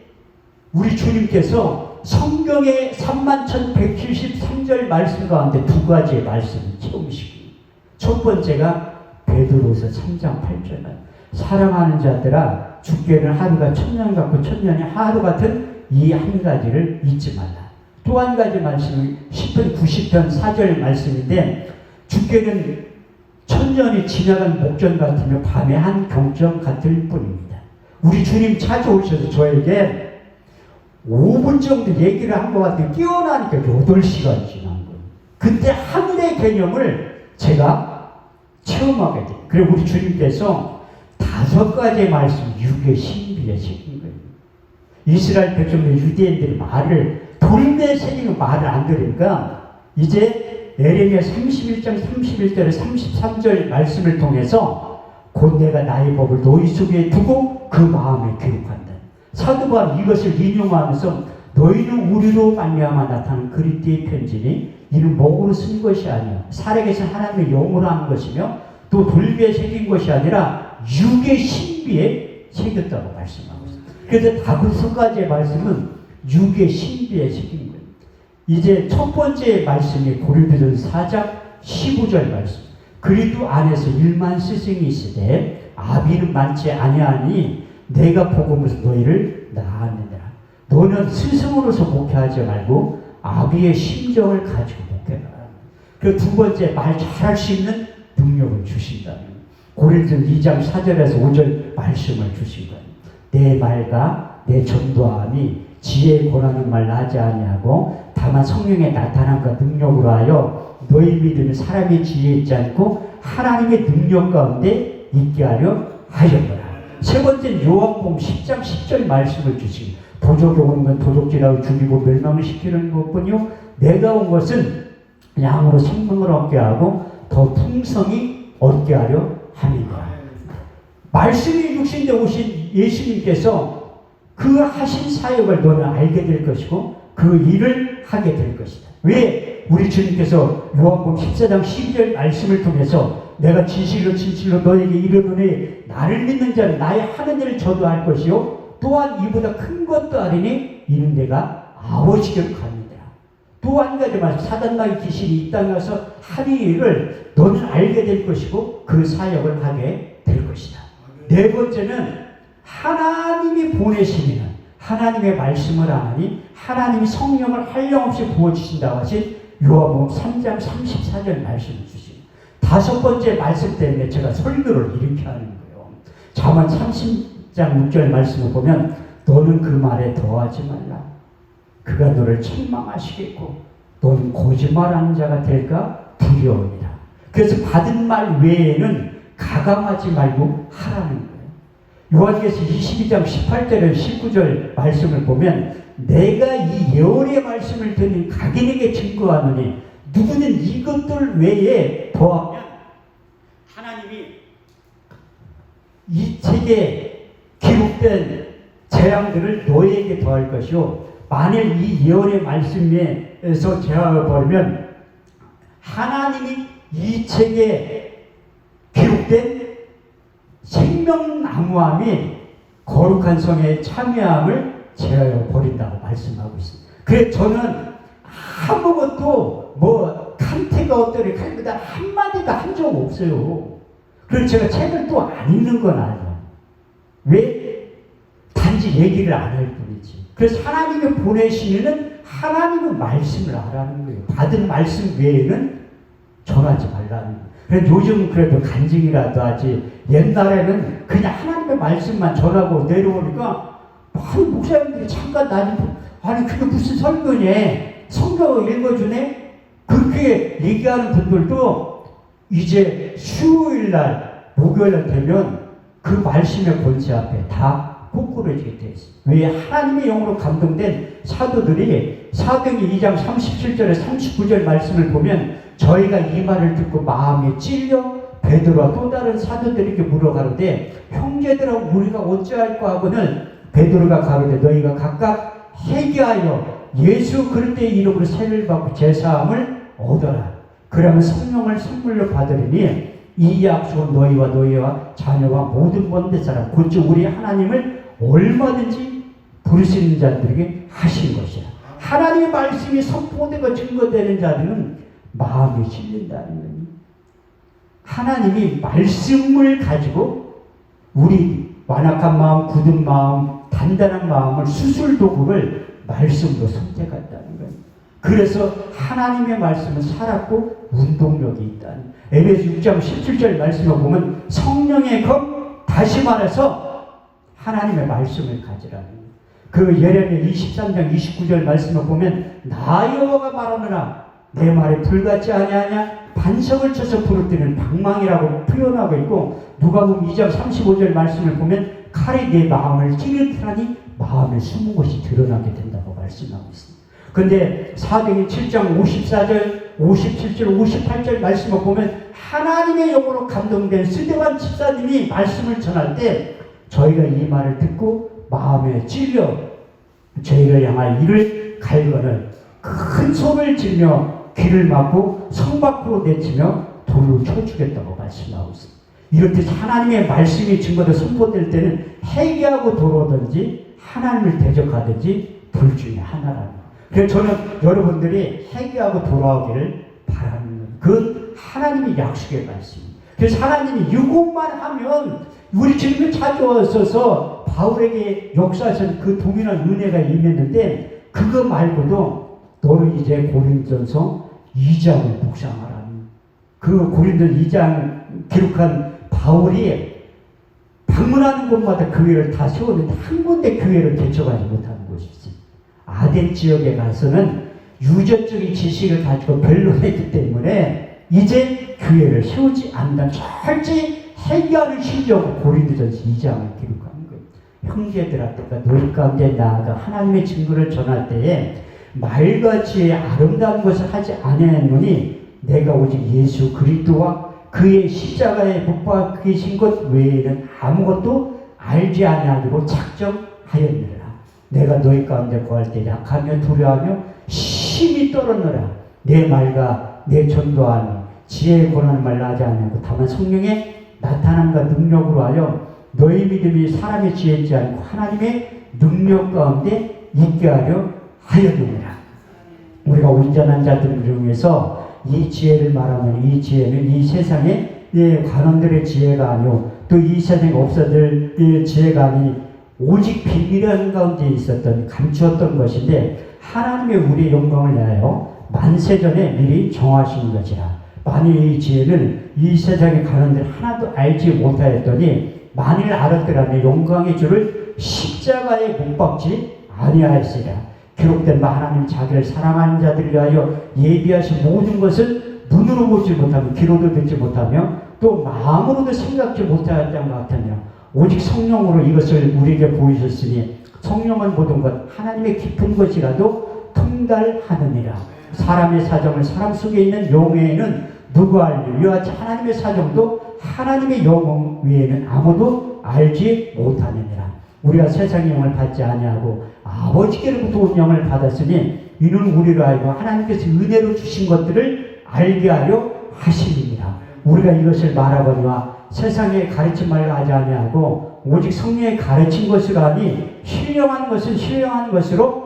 우리 주님께서 성경의 31,173절 말씀 가운데 두 가지의 말씀을 채우시기. 첫 번째가 베드로서 3장 8절 사랑하는 자들아 주께는 하루가 1000년 같고 1000년이 하루 같은 이 한 가지를 잊지 말라. 또 한 가지 말씀이 10편 90편 4절 말씀인데 주께는 1000년이 지나간 목전 같으며 밤의 한 경점 같을 뿐입니다. 우리 주님 찾아오셔서 저에게 5분 정도 얘기를 한 것 같아요. 깨어나니까 8시간이 지난 거예요. 그때 하늘의 개념을 제가 체험하게 돼요. 그리고 우리 주님께서 5가지의 말씀, 육의 신비에 새긴 거예요. 이스라엘 백성들, 유대인들이 돌에 새기는 말을 안 들으니까 이제 에레미야 31장 31절에 33절 말씀을 통해서 곧 내가 나의 법을 너희 속에 두고 그 마음에 기록한다. 사도 바울이 이것을 인용하면서 너희는 우리로 말미암아 나타난 그리스도의 편지니 이는 목으로 쓴 것이 아니요 살아계신 하나님의 영으로 한 것이며 또 돌비에 새긴 것이 아니라 육의 신비에 새겼다고 말씀하고 있습니다. 그래서 5가지의 말씀은 육의 신비에 새긴 거예요. 이제 첫 번째 말씀이 고린도전서 4장 15절 말씀. 그리스도 안에서 1만 스승이 있으되 아비는 많지 아니하니 내가 복음으로서 너희를 낳았느니라. 너는 스승으로서 목회하지 말고 아비의 심정을 가지고 목회하라. 그 두 번째 말 잘할 수 있는 능력을 주신다는 고린도전서 2장 4절에서 5절 말씀을 주신 거예요. 내 말과 내 전도함이 지혜에 권하는 말 나지 아니하고 다만 성령의 나타남과 능력으로 하여 너희 믿음이 사람의 지혜에 있지 않고 하나님의 능력 가운데 있게 하려 하였노라. 세 번째는 요한복음 10장 10절 말씀을 주시고 도적이 오는 건 도적질하고 죽이고 멸망을 시키는 것뿐이요 내가 온 것은 양으로 생명을 얻게 하고 더 풍성히 얻게 하려 함이니라. 말씀이 육신에 오신 예수님께서 그 하신 사역을 너는 알게 될 것이고 그 일을 하게 될 것이다. 왜? 우리 주님께서 요한복음 14장 12절 말씀을 통해서 내가 진실로 진실로 너에게 이르노니 나를 믿는 자는 나의 하는 일을 저도 할 것이요 또한 이보다 큰 것도 하리니 이는 내가 아버지께로 갑니다. 또 한 가지 말씀 사단마귀 귀신이 이 땅에 와서 하는 일을 너는 알게 될 것이고 그 사역을 하게 될 것이다. 네 번째는 하나님이 보내시면 하나님의 말씀을 하나니 하나님이 성령을 한량없이 부어주신다고 하신 요한복음 3장 34절 말씀을 주십니다. 5번째 말씀 때문에 제가 설교를 이렇게 하는 거예요. 잠언 30장 6절 말씀을 보면 너는 그 말에 더하지 말라. 그가 너를 책망하시겠고 너는 거짓말하는 자가 될까 두려우니라. 그래서 받은 말 외에는 가감하지 말고 하라는 거예요. 요한계시록 22장 18절에 19절 말씀을 보면 내가 이 예언의 말씀을 듣는 각인에게 증거하노니 누구는 이것들 외에 더하면 하나님이 이 책에 기록된 재앙들을 너에게 더할 것이요, 만일 이 예언의 말씀에서 제약을 버리면 하나님이 이 책에 기록된 생명나무함이 거룩한 성에 참여함을 제하여 버린다고 말씀하고 있습니다. 그래서 저는 아무것도 뭐 칸테가 어떠니 그다 한마디도 한 적 없어요. 그래서 제가 책을 또 안 읽는 건 아니에요. 왜? 단지 얘기를 안 할 뿐이지. 그래서 하나님이 보내시면은 하나님의 말씀을 하라는 거예요. 받은 말씀 외에는 전하지 말라는 거예요. 그래서 요즘은 그래도 간증이라도 하지, 옛날에는 그냥 하나님의 말씀만 전하고 내려오니까 아니 목사님들이 잠깐 나좀 아니 그게 무슨 설교냐, 성경을 읽어주네, 그렇게 얘기하는 분들도 이제 수요일날 목요일날 되면 그 말씀의 권세 앞에 다 꼬꾸러지게 돼 있어요. 왜? 하나님의 영으로 감동된 사도들이 사도행전 2장 37절에 39절 말씀을 보면 저희가 이 말을 듣고 마음에 찔려 베드로와 또 다른 사도들에게 물어가는데 형제들아 우리가 어찌할까 하고는 베드로가 가로되 너희가 각각 회개하여 예수 그리스도의 이름으로 세례를 받고 제사함을 얻어라. 그러면 성령을 선물로 받으리니 이 약속은 너희와 자녀와 모든 먼데 사람 곧 우리 하나님을 얼마든지 부르시는 자들에게 하신 것이라. 하나님의 말씀이 선포되고 증거되는 자들은 마음이 실린다는 거예요. 하나님이 말씀을 가지고 우리 완악한 마음, 굳은 마음, 단단한 마음을 수술 도구를 말씀으로 선택한다는 거예요. 그래서 하나님의 말씀은 살았고 운동력이 있다는. 에베소 6장 17절 말씀을 보면 성령의 검, 다시 말해서 하나님의 말씀을 가지라는 거예요. 그 예레미야 23장 29절 말씀을 보면 나 여호와가 말하느라 내 말에 불같지 아니하냐, 반석을 쳐서 부르뜨는 방망이라고 표현하고 있고, 누가복음 2장 35절 말씀을 보면 칼이 내 마음을 찌르더니 마음에 숨은 것이 드러나게 된다고 말씀하고 있습니다. 근데 사도행전 7장 54절, 57절, 58절 말씀을 보면 하나님의 영으로 감동된 스데반 집사님이 말씀을 전할 때 저희가 이 말을 듣고 마음에 찔려 저희를 향하여 이를 갈거늘 큰 소리를 지르며 귀를 막고 성 밖으로 내치며 돌로 쳐주겠다고 말씀하고 있습니다. 이렇게 하나님의 말씀이 증거로 선포될 때는 회개하고 돌아오든지 하나님을 대적하든지 둘 중에 하나라는 거예요. 그래서 저는 여러분들이 회개하고 돌아오기를 바라는 거예요. 그건 하나님의 약속의 말씀입니다. 그래서 하나님이 이것만 하면 우리 지금 찾아왔어서 바울에게 역사에서 그 동일한 은혜가 임했는데 그거 말고도 너는 이제 고린도전서 2장을 묵상하라는, 그 고린도전 2장 기록한 바울이 방문하는 곳마다 교회를 다 세웠는데 한 군데 교회를 개척하지 못하는 곳이 있어요. 아덴 지역에 가서는 유전적인 지식을 가지고 변론했기 때문에 이제 교회를 세우지 않는다. 철저히 회개하는 심정으로 고린도전서 2장을 기록하는 거예요. 형제들아, 너희 가운데 나아가 하나님의 증거를 전할 때에 말같이 아름다운 것을 하지 아니하노니 내가 오직 예수 그리스도와 그의 십자가에 못 박히신 것 외에는 아무것도 알지 아니하고 작정하였느니라. 내가 너희 가운데 거할 때 약하며 두려워하며 심히 떨었노라. 내 말과 내 전도하니 지혜의 권하는 말을 하지 아니하고 다만 성령의 나타남과 능력으로 하여 너희 믿음이 사람의 지혜 있지 않고 하나님의 능력 가운데 있게 하려 하였느니라. 우리가 온전한 자들을 이용해서 이 지혜를 말하면 이 지혜는 이 세상의 관원들의 지혜가 아니오, 또 이 세상에 없어질 지혜가 아니 오직 비밀한 가운데 있었던 감추었던 것인데 하나님의 우리의 영광을 위하여 만세전에 미리 정하신 것이라. 만일 이 지혜는 이 세상의 관원들 하나도 알지 못하였더니 만일 알았더라면 영광의 주를 십자가에 못 박지 아니하였으리라. 기록된 바 하나님 자기를 사랑하는 자들을 위하여 예비하신 모든 것을 눈으로 보지 못하며 귀로도 듣지 못하며 또 마음으로도 생각지 못하였던 것 같으며 오직 성령으로 이것을 우리에게 보이셨으니 성령은 모든 것 하나님의 깊은 것이라도 통달하느니라. 사람의 사정을 사람 속에 있는 영에는 누구 알리? 이와 같이 하나님의 사정도 하나님의 영혼 외에는 아무도 알지 못하느니라. 우리가 세상의 영을 받지 아니하고 아버지께로부터 온 영을 받았으니 이는 우리로 알고 하나님께서 은혜로 주신 것들을 알게 하려 하심이니라. 우리가 이것을 말하거니와 세상의 가르친 말로 하지 아니하고 오직 성령의 가르친 것으로 하니 신령한 것은 신령한 것으로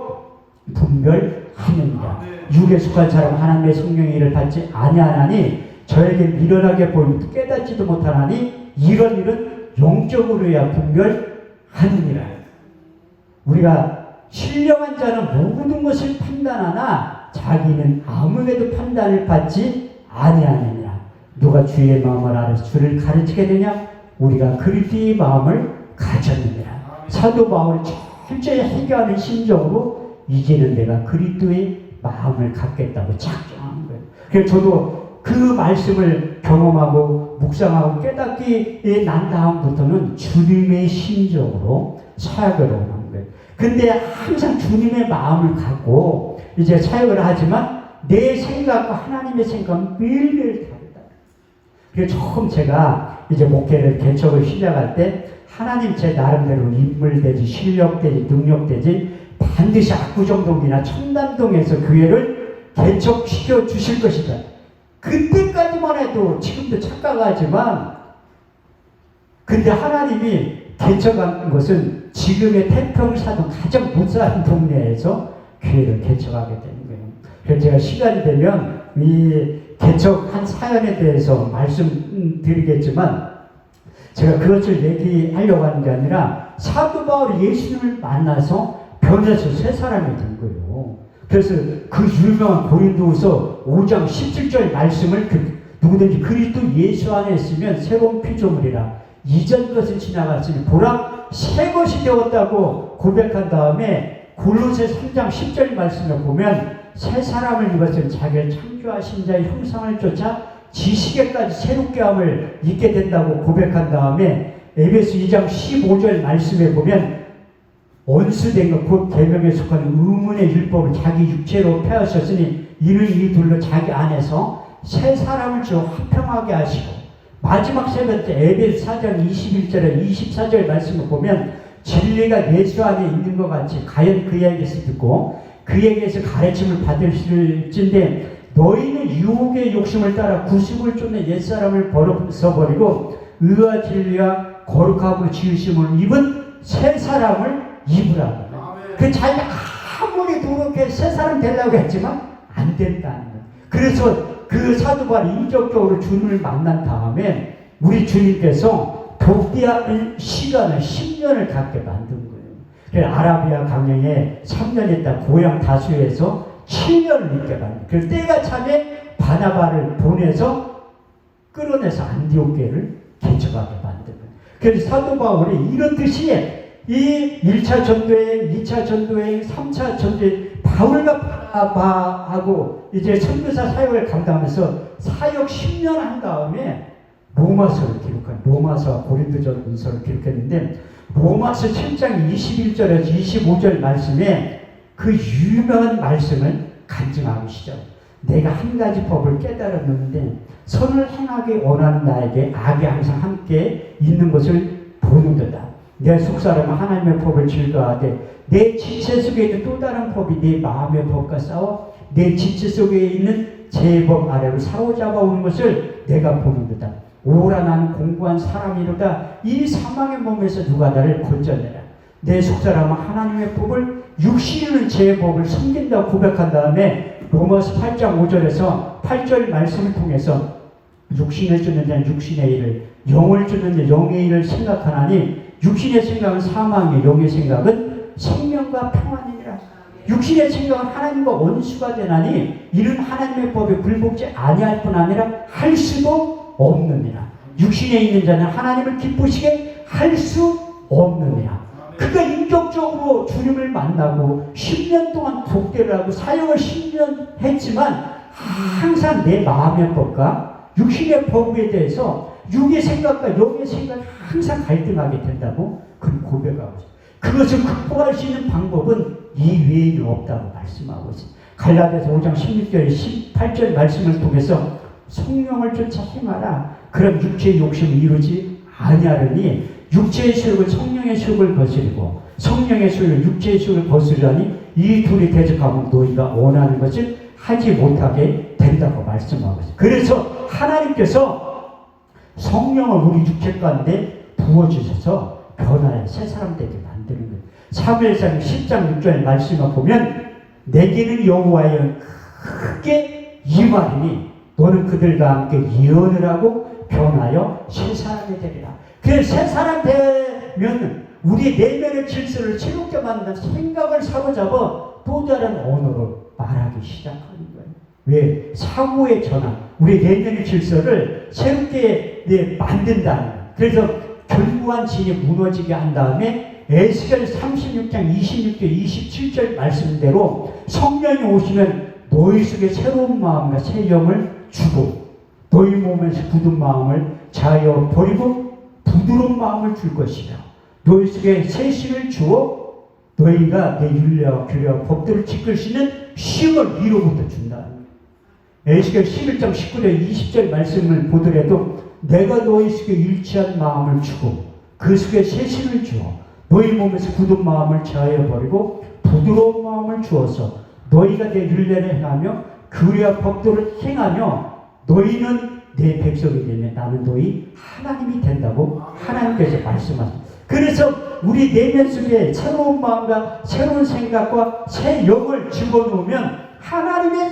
분별하느니라. 육에 속한 사람 하나님의 성령의 일을 받지 아니하나니 저에게 미련하게 보이고 깨닫지도 못하나니 이런 일은 영적으로야 분별하느니라. 우리가 신령한 자는 모든 것을 판단하나 자기는 아무에도 판단을 받지 아니하느니라. 누가 주의 마음을 알아서 주를 가르치게 되냐? 우리가 그리스도의 마음을 가졌느니라. 사도 바울이 철저히 해결하는 심정으로 이제는 내가 그리스도의 마음을 갖겠다고 작정한 거예요. 그래서 저도 그 말씀을 경험하고 묵상하고 깨닫기 난 다음부터는 주님의 심정으로 사역을 하는 거예요. 근데 항상 주님의 마음을 갖고 이제 사역을 하지만 내 생각과 하나님의 생각은 매일매일 다르다. 그래서 처음 제가 이제 목회를 개척을 시작할 때 하나님 제 나름대로 인물되지 실력되지 능력되지 반드시 압구정동이나 청담동에서 교회를 개척시켜 주실 것이다. 그때까지만 해도 지금도 착각하지만 근데 하나님이 개척한 것은 지금의 태평사동 가장 못 사는 동네에서 교회를 개척하게 되는 거예요. 그래서 제가 시간이 되면 이 개척한 사연에 대해서 말씀드리겠지만 제가 그것을 얘기하려고 하는 게 아니라 사도 바울이 예수님을 만나서 변해서 새 사람이 된 거예요. 그래서 그 유명한 고린도후서 5장 17절 말씀을 누구든지 그리스도 예수 안에 있으면 새로운 피조물이라 이전 것은 지나갔으니 보라 새 것이 되었다고 고백한 다음에 골로새 3장 10절 말씀을 보면 새 사람을 입었으니 자기를 창조하신 자의 형상을 쫓아 지식에까지 새롭게 함을 입게 된다고 고백한 다음에 에베소 2장 15절 말씀에 보면 원수된 것 곧 계명에 속하는 의문의 율법을 자기 육체로 폐하셨으니 이를 이 둘로 자기 안에서 새 사람을 주어 화평하게 하시고 마지막 세 번째 에베소 4장 21절에 24절 말씀을 보면 진리가 예수 안에 있는 것 같이 가연 그에게서 듣고 그에게서 가르침을 받을진데 너희는 유혹의 욕심을 따라 구습을 쫓는 옛사람을 벗어버리고 의와 진리와 거룩함으로 지으심을 입은 새 사람을 입으라고. 그 자기가 아무리 노력해 새 사람 되려고 했지만 안 된다는 거예요. 그래서 그 사도 바울이 인격적으로 주님을 만난 다음에 우리 주님께서 복귀할 시간을 10년을 갖게 만든 거예요. 그래서 아라비아 강령에 3년 있다 고향 다수에서 7년을 있게 만든. 그래서 때가 차면 바나바를 보내서 끌어내서 안디옥교회를 개척하게 만든 거예요. 그래서 사도 바울이 이렇듯이 이 1차 전도행, 2차 전도행, 3차 전도행 바울과 바나바하고 이제 선교사 사역을 감당하면서 사역 10년 한 다음에 로마서를 기록한 로마서와 고린도전서를 기록했는데 로마서 7장 21절에서 25절 말씀에 그 유명한 말씀을 간증하기 시작. 내가 한 가지 법을 깨달았는데 선을 행하기 원하는 나에게 악이 항상 함께 있는 것을 보는도다. 내 속사람은 하나님의 법을 즐거워하되 내 지체 속에 있는 또 다른 법이 내 마음의 법과 싸워 내 지체 속에 있는 제 법 아래로 사로잡아 오는 것을 내가 보는도다. 오라 나는 공부한 사람이로다. 이 사망의 몸에서 누가 나를 건져내라. 내 속사람은 하나님의 법을 육신은 제 법을 섬긴다고 고백한 다음에 로마서 8장 5절에서 8절 말씀을 통해서 육신을 주는 자는 육신의 일을 영을 주는 자는 영의 일을 생각하나니 육신의 생각은 사망이 영의 생각은 생명과 평안이니라. 육신의 생각은 하나님과 원수가 되나니 이는 하나님의 법에 굴복지 아니할 뿐 아니라 할 수도 없느니라. 육신에 있는 자는 하나님을 기쁘시게 할 수 없느니라. 그가 인격적으로 주님을 만나고 10년 동안 독대를 하고 사역을 10년 했지만 항상 내 마음의 법과 육신의 법에 대해서 육의 생각과 영의 생각이 항상 갈등하게 된다고 그는 고백하고 있어요. 그것을 극복할 수 있는 방법은 이 외에는 없다고 말씀하고 있어요. 갈라디아서 5장 16절 18절 말씀을 통해서 성령을 쫓아 행하라. 그럼 육체의 욕심을 이루지 아니하려니 육체의 수욕을 성령의 수욕을 거스르고 성령의 수욕을 육체의 수욕을 거스르니 이 둘이 대적하면 너희가 원하는 것을 하지 못하게 된다고 말씀하고 있어요. 그래서 하나님께서 성령을 우리 육체 가운데 부어주셔서 변화의 새 사람 되게 만드는 거예요. 사무엘상 10장 6절 말씀을 보면 내게는 여호와의 크게 임하리니 너는 그들과 함께 예언을 하고 변하여 새 사람이 되리라. 그래서 새 사람 되면 우리 내면의 질서를 새롭게 만든 생각을 사로잡아 또 다른 언어로 말하기 시작하는 거예요. 왜? 사고의 전환, 우리 내면의 질서를 새롭게 만든다는 거예요. 그래서 견고한 진이 무너지게 한 다음에 에스겔 36장 26절 27절 말씀대로 성령이 오시면 너희 속에 새로운 마음과 새 영을 주고 너희 몸에서 굳은 마음을 자여 버리고 부드러운 마음을 줄 것이며 너희 속에 새 심을 주어 너희가 내 율례와 규례와 법도를 지킬 수 있는 힘을 위로부터 준다는 거예요. 에스겔 11장 19절 20절 말씀을 보더라도 내가 너희 속에 일치한 마음을 주고 그 속에 새 심을 주어 너희 몸에서 굳은 마음을 제하여 버리고 부드러운 마음을 주어서 너희가 내 율례를 행하며 규례와 법도를 행하며 너희는 내 백성이 되면 나는 너희 하나님이 된다고 하나님께서 말씀하십니다. 그래서 우리 내면 속에 새로운 마음과 새로운 생각과 새 영을 집어넣으면 하나님의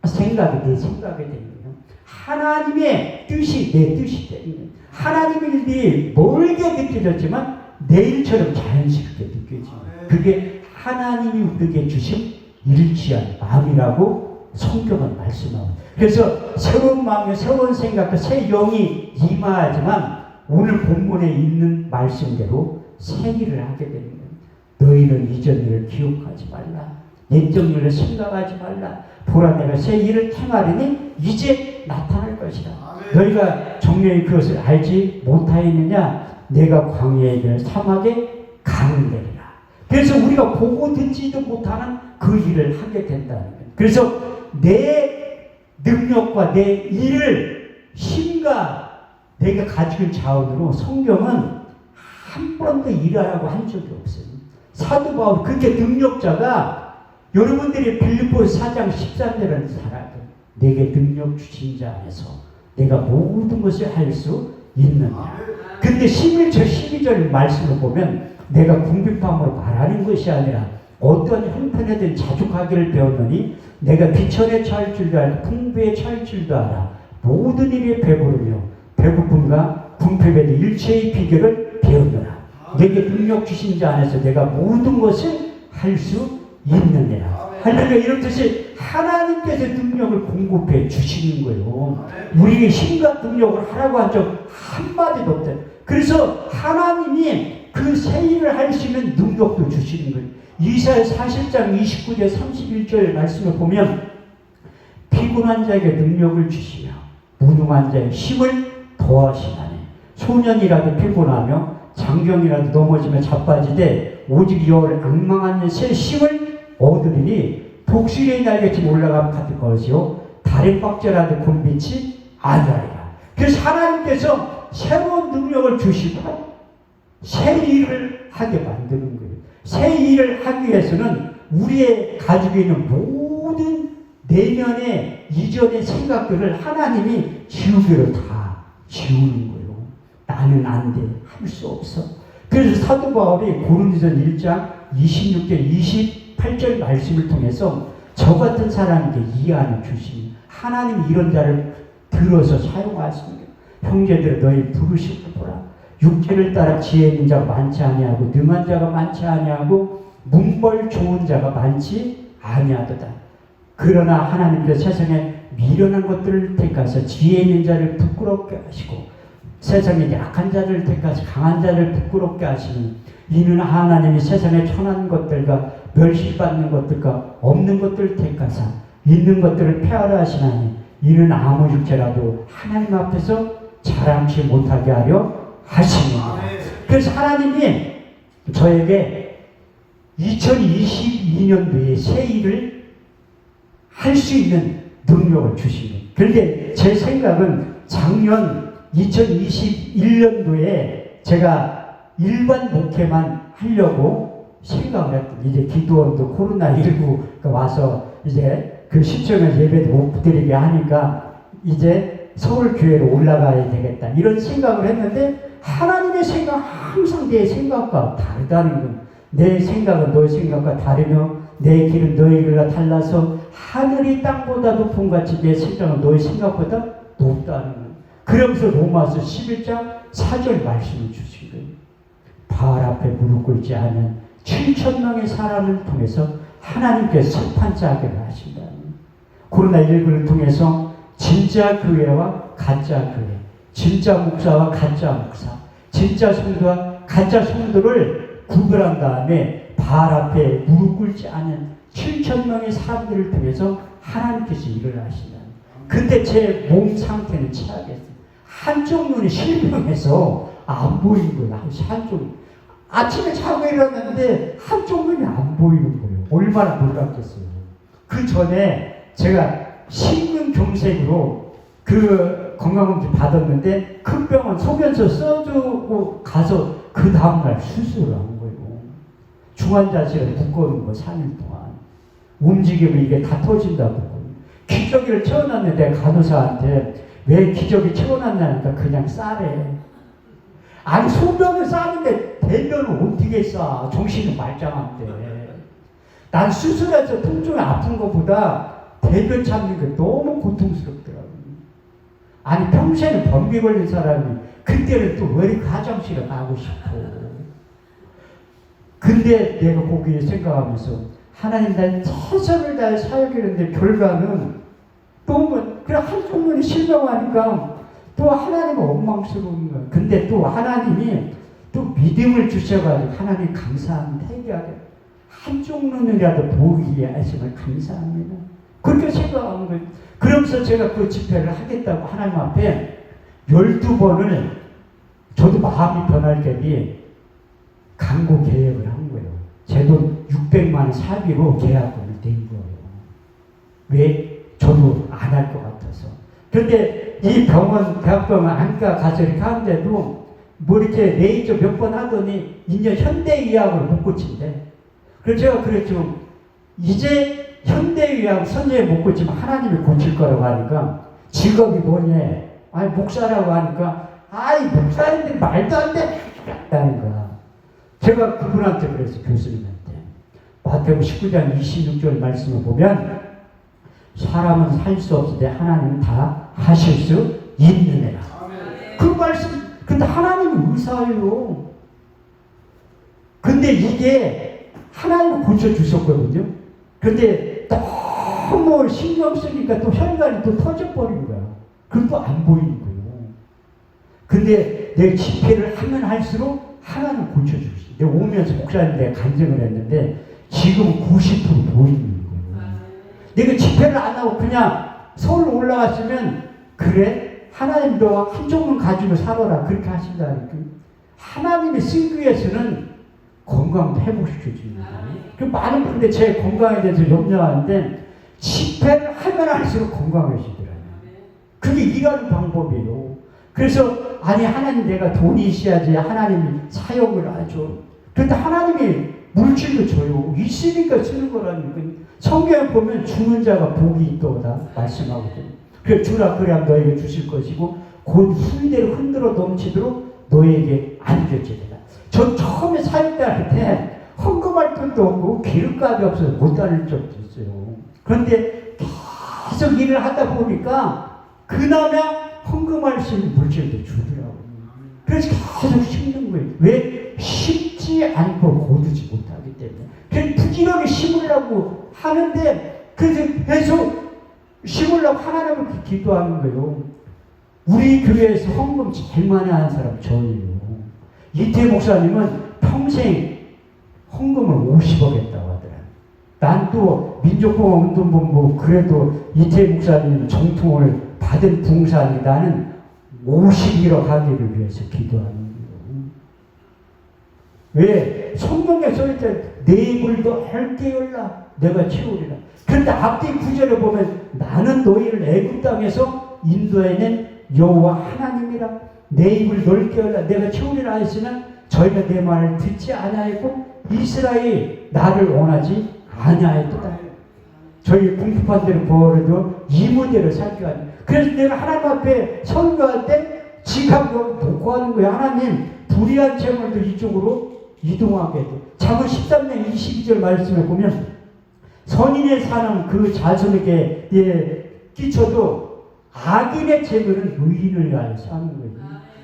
생각이 내 생각이 되는 거예요. 하나님의 뜻이 내 뜻이 되는 거예요. 하나님의 일이 멀게 느껴졌지만 내 일처럼 자연스럽게 느껴집니다. 그게 하나님이 우리에게 주신 일치한 마음이라고 성경은 말씀합니다. 그래서 새로운 마음에 새로운 생각과 새 영이 임하지만 오늘 본문에 있는 말씀대로 새 일을 하게 되는 거예요. 너희는 이전 일을 기억하지 말라. 옛적 일을 생각하지 말라. 보라 내가 새 일을 행하리니 이제 나타날 것이다. 너희가 정령이 그것을 알지 못하였느냐? 내가 광야의 사막에 가는데리라. 그래서 우리가 보고 듣지도 못하는 그 일을 하게 된다는 거예요. 그래서 내 능력과 내 일을 힘과 내가 가지고 있는 자원으로 성경은 한 번도 일하라고 한 적이 없어요. 사도 바울 그렇게 능력자가 여러분들이 빌립보서 4장 13절을 살아도 내게 능력 주신 자 안에서 내가 모든 것을 할 수 있느냐. 근데 11절 12절 말씀을 보면 내가 궁핍함으로 말하는 것이 아니라 어떤 형편에든 자족하기를 배웠느니 내가 비천에 처할 줄도 알고 풍부에 처할 줄도 알아. 모든 일에 배부르며 배고픔과 궁핍에 일체의 비결을 배우느라. 내게 능력 주신 자 안에서 내가 모든 것을 할 수 있느니라. 할렐루야. 이런 뜻이 하나님께서 능력을 공급해 주시는 거예요. 우리에게 힘과 능력을 하라고 한 적 한마디도 없대요. 그래서 하나님이 그 새 일을 할 수 있는 능력도 주시는 거예요. 이사야 40장 29절 31절 말씀을 보면 피곤한 자에게 능력을 주시며 무능한 자의 힘을 더하시나니 소년이라도 피곤하며 장경이라도 넘어지며 자빠지되 오직 여호와를 앙망하는 새 힘을 얻으리니 독수리의 날개처럼 올라가면 같을 것이요 달의 꽉자라도 곤빛이 아니하리라. 그래서 하나님께서 새로운 능력을 주시고 새 일을 하게 만드는 거예요. 새 일을 하기 위해서는 우리의 가지고 있는 모든 내면의 이전의 생각들을 하나님이 지우개로 다 지우는 거예요. 나는 안 돼. 할 수 없어. 그래서 사도 바울이 고린도서 1장 26절 28절 말씀을 통해서 저 같은 사람에게 이해하는 주신 하나님이 이런 자를 들어서 사용하십니다. 형제들 너희 부르심을 보라. 육체를 따라 지혜 있는 자가 많지 아니하고 능한 자가 많지 아니하고 문벌 좋은 자가 많지 아니하도다. 그러나 하나님께서 세상에 미련한 것들을 택하서 지혜 있는 자를 부끄럽게 하시고 세상에 약한 자를 택하서 강한 자를 부끄럽게 하시니 이는 하나님이 세상에 천한 것들과 멸시받는 것들과 없는 것들을 택하사 있는 것들을 폐하라 하시나니 이는 아무 육체라도 하나님 앞에서 자랑치 못하게 하려 하십니다. 그래서 하나님이 저에게 2022년도에 새 일을 할 수 있는 능력을 주시는. 그런데 제 생각은 작년 2021년도에 제가 일반 목회만 하려고 생각을 했더니 이제 기도원도 코로나19가 와서 이제 그 시청을 예배도 못 드리게 하니까 이제 서울교회로 올라가야 되겠다 이런 생각을 했는데 하나님의 생각 항상 내 생각과 다르다는 건 내 생각은 너의 생각과 다르며 내 길은 너의 길과 달라서 하늘이 땅보다 높은 같이 내 생각은 너의 생각보다 높다는 건 그러면서 로마서 11장 4절 말씀을 주신 거예요. 바알 앞에 무릎 꿇지 않은 7,000명의 사람을 통해서 하나님께서 심판자하게 하신다는 코로나19를 통해서 진짜 교회와 가짜 교회, 진짜 목사와 가짜 목사, 진짜 성도와 가짜 성도를 구별한 다음에 바알 앞에 무릎 꿇지 않은 7,000명의 사람들을 통해서 하나님께서 일을 하신다. 근데 제 몸 상태는 최악이었어요. 한쪽 눈이 실명해서 안 보이는 거예요. 한쪽 눈. 아침에 자고 일어났는데 한쪽 눈이 안 보이는 거예요. 얼마나 놀랍겠어요. 그 전에 제가 심근경색으로 그 건강검진 받았는데 큰 병원 소견서 써주고 가서 그 다음날 수술을 한 거예요. 중환자실에 묶어놓은 거 3일 동안. 움직이면 이게 다 터진다고. 기저귀를 채워놨는데 간호사한테 왜 기저귀 채워놨냐니까 그냥 싸래. 아니 소변을 싸는데 대변을 어떻게 싸? 정신은 말짱한데. 난 수술해서 통증이 아픈 것보다 대변 참는 게 너무 고통스럽더라고요. 아니 평생에 변비 걸린 사람이 그때는 또 왜 이렇게 화장실에 가고 싶어. 근데 내가 거기에 생각하면서 하나님 난 최선을 다해 사역했는데 결과는 너무 그래 한쪽 눈이 실명하니까 또 하나님은 원망스러운 거야. 근데 또 하나님이 또 믿음을 주셔가지고 하나님 감사합니다. 회개하게 한쪽 눈이라도 보기 하시면 감사합니다. 그렇게 생각하는 거예요. 그러면서 제가 그 집회를 하겠다고 하나님 앞에 12번을 저도 마음이 변할 겸이 강구 계획을 한 거예요. 제 돈 600만 원 사비로 계약금을 낸 거예요. 왜? 저도 안 할 것 같아서. 그런데 이 병원, 대학병원 안과 가서 이렇게 하는데도 뭐 이렇게 레이저 몇 번 하더니 이제 현대의학을 못 고친대. 그래서 제가 그랬죠. 이제 현대의학 선생님 못 고치면 하나님이 고칠 거라고 하니까 직업이 뭐냐? 아니 목사라고 하니까 아이 목사인데 말도 안 돼. 라는 거야. 제가 그분한테 그래서 교수님한테 마태복음 19장 26절 말씀을 보면 사람은 살 수 없을 때 하나님은 다 하실 수 있느니라. 그 말씀, 근데 하나님은 의사예요. 근데 이게 하나님을 고쳐주셨거든요. 근데 너무 신경 쓰니까 또 혈관이 또 터져버린 거야. 그럼 또 안 보이는 거예요. 근데 내 집회를 하면 할수록 하나는 고쳐주시. 내가 오면서 목사님 내가 간증을 했는데 지금 90% 보이는 거예요. 내가 집회를 안 하고 그냥 서울로 올라갔으면 그래? 하나님도 한쪽 눈 가지고 살아라. 그렇게 하신다니까. 하나님이 쓰기 위해서는 건강도 회복시켜주는 거예요. 그 많은 분들 제 건강에 대해서 염려하는데 집회를 하면 할수록 건강해지더라고요. 그게 일하는 방법이에요. 그래서 아니 하나님 내가 돈이 있어야지 하나님이 사역을 하죠. 그런데 하나님이 물질도 줘요. 있으니까 쓰는 거라니까. 성경에 보면 주는 자가 복이 있도다 말씀하거든요. 그래서 주라 그래야 너에게 주실 것이고 곧 수위대로 흔들어 넘치도록 너에게 안겨지리라. 전 처음에 사역할 때 헌금할 돈도 없고 기름값이 없어서 못 다닐 적도 있어요. 그런데 계속 일을 하다 보니까 그나마 헌금할 수 있는 물질도 주더라고요. 그래서 계속 심는 거예요. 왜? 심지 않고 거두지 못하기 때문에. 그래서 부지런히 심으려고 하는데 그래서 계속 심으려고 하나님을 기도하는 거예요. 우리 교회에서 헌금 제일 많이 하는 사람 저예요. 이태 목사님은 평생 헌금을 50억 했다고 하더라고요. 난 또 민족공화운동본부 그래도 이태 목사님 정통을 받은 부흥사니 나는 51억 하기를 위해서 기도하는 거예요. 왜? 성경에 써있잖아요. 내 입을 넓게 열라 내가 채우리라. 그런데 앞뒤 구절에 보면 나는 너희를 애굽 땅에서 인도해낸 여호와 하나님이라. 내 입을 넓게 열라 내가 채우리라 했으나 저희가 내 말을 듣지 아니하였고 이스라엘이 나를 원하지 아니하였도다. 저희 궁핍한 대로 벌어도 이무대로 살게 하니. 그래서 내가 하나님 앞에 선거할 때 지갑을 놓고 하는 거예요. 하나님 불의한 재물들 이쪽으로 이동하게 돼. 잠언 13장 22절 말씀에 보면 선인의 사는 그 자손에게 끼쳐도 악인의 재물은 의인을 위하여서 하는 거예요.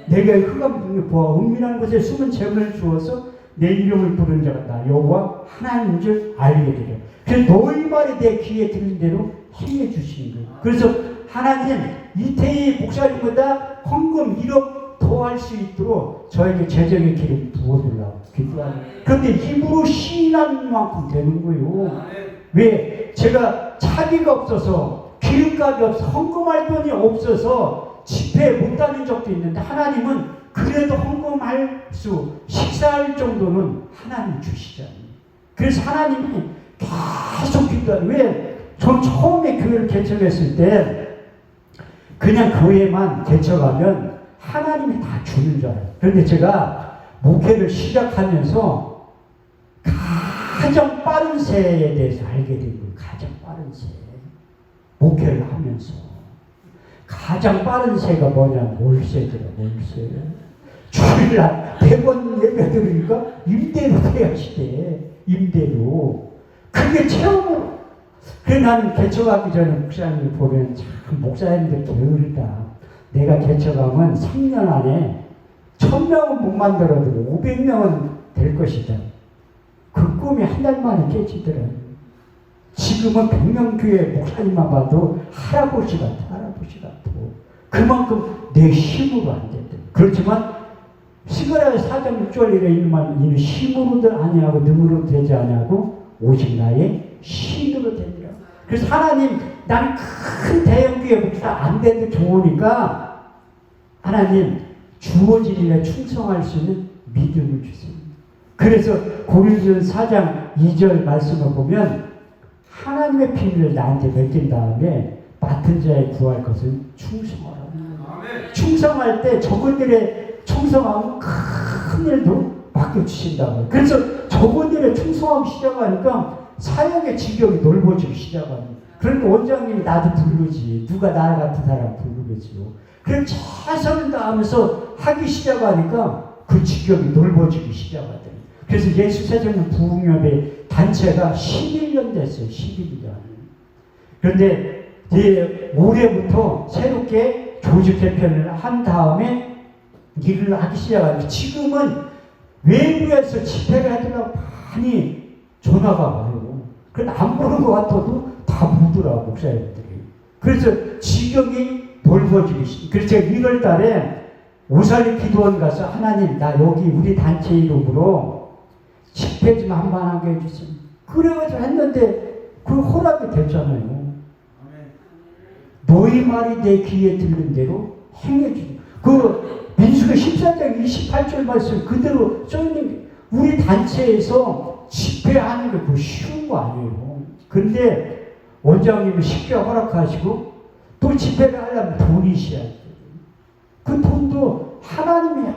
내가 흑암 보아 은밀한 곳에 숨은 재물을 주어서 내 이름을 부르는 자가 나 여호와 하나님인 줄 알게 되려. 그래서 너희 말이 내 귀에 들린 대로 행해 주시는 거예요. 그래서 하나님 이태희 목사님보다 헌금 1억 더 할 수 있도록 저에게 재정의 기름 부어달라고 기도하는. 그런데 입으로 시인하는 만큼 되는 거예요. 왜? 제가 차비가 없어서 기름값이 없어서 헌금할 돈이 없어서 집회에 못 다닌 적도 있는데 하나님은 그래도 헌금할 수 식사할 정도는 하나님 주시잖아요. 그래서 하나님이 계속 기도하는. 왜? 전 처음에 교회를 개척했을 때 그냥 교회만 개척하면 하나님이 다 주는 줄 알아요. 그런데 제가 목회를 시작하면서 가장 빠른 새에 대해서 알게 된 거예요. 가장 빠른 새. 목회를 하면서. 가장 빠른 새가 뭐냐? 월세더라, 월세. 주일날 100원 예배 드리니까 임대료 해야지 돼. 임대료. 그게 체험으로. 그래 나는 개척하기 전에 목사님을 보면 참 목사님들 게으르다. 내가 개척하면 3년 안에 1000명은 못 만들어도 500명은 될 것이다. 그 꿈이 한 달 만에 깨지더라고요. 지금은 100명 교회 목사님만 봐도 할아버지 같아, 할아버지 같아. 그만큼 내 힘으로 안 된다. 그렇지만 시그라의 4장 6절에 있는 말은 이는 힘으로도 아니하고 능으로 되지 아니하고 오직 나의 신으로 되니라. 그래서 하나님 나는 큰 대형교회 목사 안 돼도 좋으니까 하나님 주어진 일에 충성할 수 있는 믿음을 주세요. 그래서 고린도전서 4장 2절 말씀을 보면 하나님의 비밀을 나한테 맡긴 다음에 맡은 자에 구할 것은 충성하라. 충성할 때 저분들의 충성하면 큰 일도 맡겨주신다고요. 그래서 저분들의 충성하기 시작하니까 사역의 지경이 넓어지기 시작합니다. 그러니까 원장님이 나도 부르지. 누가 나 같은 사람 부르겠지요. 그럼 최선을 다하면서 하기 시작하니까 그 지경이 넓어지기 시작하더라고요. 그래서 예수 세상의 부흥협의 단체가 11년 됐어요. 11년. 그런데 이제 올해부터 새롭게 조직 개편을 한 다음에 일을 하기 시작합니다. 지금은 외부에서 집회를 하더라고 많이 전화가 와요. 그런데 안 보는 것 같아도 다 보더라고 목사님들이. 그래서 지경이 넓어지기 시작. 그래서 제가 1월 달에 오살리 기도원 가서 하나님 나 여기 우리 단체 이름으로 집회 좀 한번 하게 해주세요. 그래가지고 했는데 그 허락이 됐잖아요. 너희 말이 내 귀에 들린 대로 행해주니. 그 민수기 14장 28절 말씀 그대로 써있는 게 우리 단체에서 집회하는 게 그 쉬운 거 아니에요. 근데 원장님이 쉽게 허락하시고 또 집회를 하려면 돈이 있어야 돼요. 그 돈도 하나님이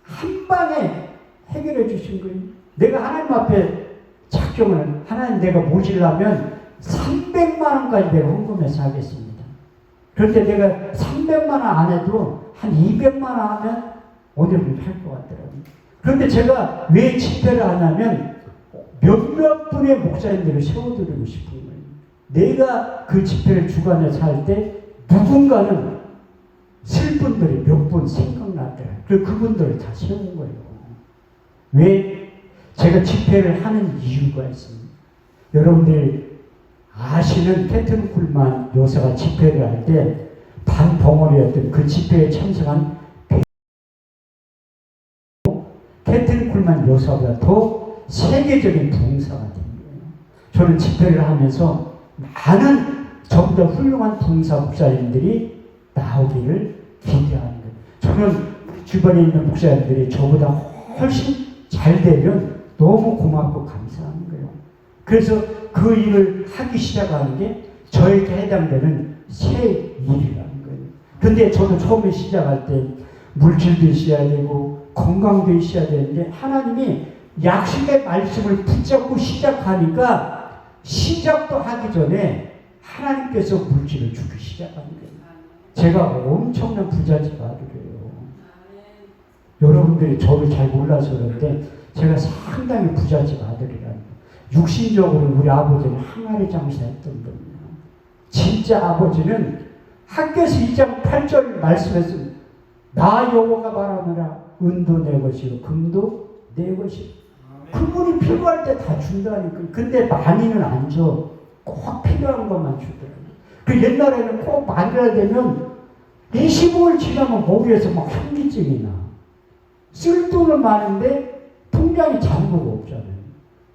한 방에 해결해 주신 거예요. 내가 하나님 앞에 작정을 하나님 내가 모질라면 300만 원까지 내가 헌금해서 하겠습니다. 그런데 내가 300만 원 안 해도 한 200만 원 하면 오늘은 할 것 같더라고요. 그런데 제가 왜 집회를 하냐면 몇몇 분의 목사님들을 세워드리고 싶은 거예요. 내가 그 집회를 주관해서 할 때 누군가는 슬픈들이 몇 분 생각나더라고요. 그래서 그분들을 다 세운 거예요. 왜? 제가 집회를 하는 이유가 있습니다. 여러분들 아시는 캐트린 쿨만 요사가 집회를 할 때 반벙어리였던 그 집회에 참석한 캐트린 쿨만 요사가 더 세계적인 부흥사가 된 거예요. 저는 집회를 하면서 많은 저보다 훌륭한 부흥사 목사님들이 나오기를 기대하는 거예요. 저는 주변에 있는 목사님들이 저보다 훨씬 잘 되면 너무 고맙고 감사한 거예요. 그래서 그 일을 하기 시작하는 게 저에게 해당되는 새 일이라는 거예요. 근데 저도 처음에 시작할 때 물질도 있어야 되고 건강도 있어야 되는데 하나님이 약속의 말씀을 붙잡고 시작하니까 시작도 하기 전에 하나님께서 물질을 주기 시작하는 거예요. 제가 엄청난 부잣집 아들이에요. 여러분들이 저를 잘 몰라서 그런데 제가 상당히 부잣집 아들이라는 거예요. 육신적으로 우리 아버지는 항아리 장사했던 분이에요. 진짜 아버지는 학교에서 2장 8절 말씀했습니다. 나 여호와가 말하느라 은도 내 것이요 금도 내 것이요. 그분이 필요할 때 다 준다니까. 근데 많이는 안 줘. 꼭 필요한 것만 주더라고요. 그 옛날에는 꼭 만들어야 되면 25일 지나면 머리에서 막 현기증이 나. 쓸 돈은 많은데 통장에 잔고가 없잖아요.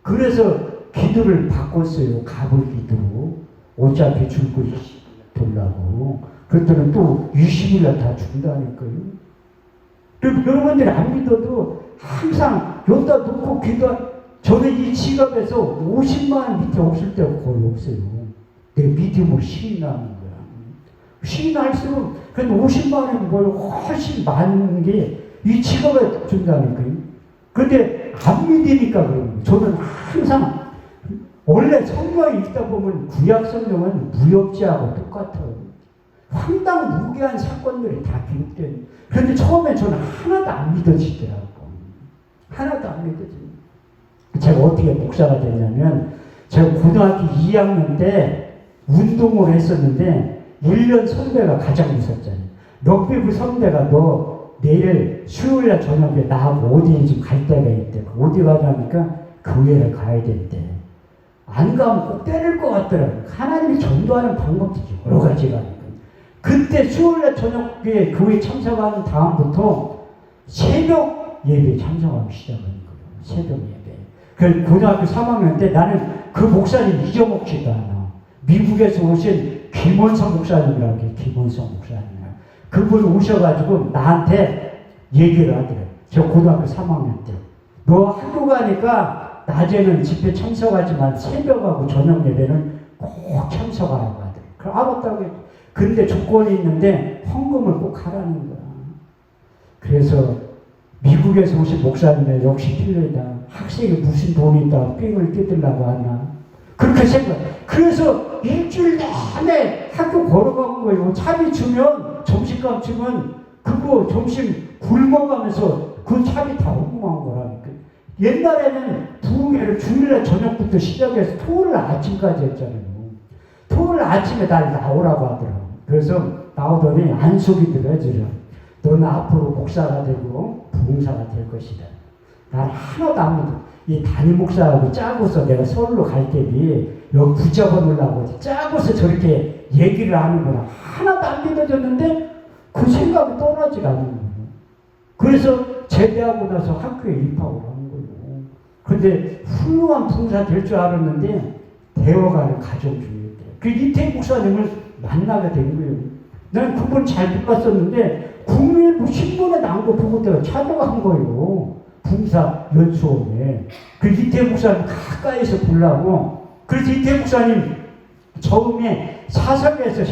그래서 기도를 바꿨어요. 갑을 기도로. 어차피 줄 것이 돌라고. 그랬더니 또 20일날 다 준다니까요. 여러분들이 안 믿어도 항상 여기다 놓고 저는 이 지갑에서 50만 원 밑에 없을 때가 거의 없어요. 내 믿음으로 시인하는 거야. 시인할수록 근데 50만 원이 뭐 훨씬 많은 게 이 지갑에 준다니까요. 근데 안 믿으니까 그런 거예요. 저는 항상 원래 성경에 읽다 보면 구약 성경은 무협지하고 똑같아요. 황당무계한 사건들이 다 기록된. 그런데 처음에 저는 하나도 안 믿어지더라고. 하나도 안 믿어지더라고. 제가 어떻게 목사가 됐냐면 제가 고등학교 2학년 때 운동을 했었는데 1년 선배가 가장 무섭잖아요. 럭비부 선배가 너 내일 수요일날 저녁에 나하고 어디 좀 갈 데가 있대. 어디 가자니까 교회를 가야 된대. 안 가면 꼭 때릴 것 같더라고요. 하나님이 전도하는 방법도 여러 가지가 있고. 그때 수요일날 저녁에 교회 참석하는 다음부터 새벽 예배에 참석하기 시작하는 거예요. 새벽 예배. 그 고등학교 3학년 때 나는 그 목사님 잊어먹지도 않아. 미국에서 오신 김원성 목사님이라고 해요. 김원성 목사님. 그분 오셔가지고 나한테 얘기를 하더래요. 저 고등학교 3학년 때. 너 학교 가니까 낮에는 집회 참석하지만 새벽하고 저녁 예배는 꼭 참석하라고 하더래요. 그럼 알았다고 했죠. 근데 조건이 있는데 헌금을 꼭 하라는 거야. 그래서 미국에서 오신 목사님의 역시 틀리다. 학생이 무슨 돈이 있다고 삥을 뜯으려고 하나. 그렇게 생각. 그래서 일주일 내내 학교 걸어간 거예요. 차비 주면 점심값 주면 그거 점심 굶어가면서 그 차비 다 헌금한 거라니까. 옛날에는 부흥회를 주일날 저녁부터 시작해서 토요일 아침까지 했잖아요. 토요일 아침에 날 나오라고 하더라고. 그래서 나오더니 안속이더라고요. 너는 앞으로 목사가 되고 부흥사가 될 것이다. 난 하나도 안 믿어. 이 담임 목사하고 짜고서 내가 서울로 갈 때니 여기 붙잡아 놓으려고 짜고서 저렇게 얘기를 하는구나. 하나도 안 믿어졌는데 그 생각이 떠나지가 않는 거예요. 그래서 제대하고 나서 학교에 입학을 하는 거예요. 근데 훌륭한 부흥사 될 줄 알았는데 되어가는 가정 중이었대요. 그 이태희 목사님을 만나게 된 거예요. 난 그분 잘 몰랐었는데 국민일보 신문에 나온 거 보고 내가 찾아간 거예요. 부흥사 연수원에. 그 이태희 목사님 가까이서 보려고. 그래서 이태희 목사님 처음에 사석에서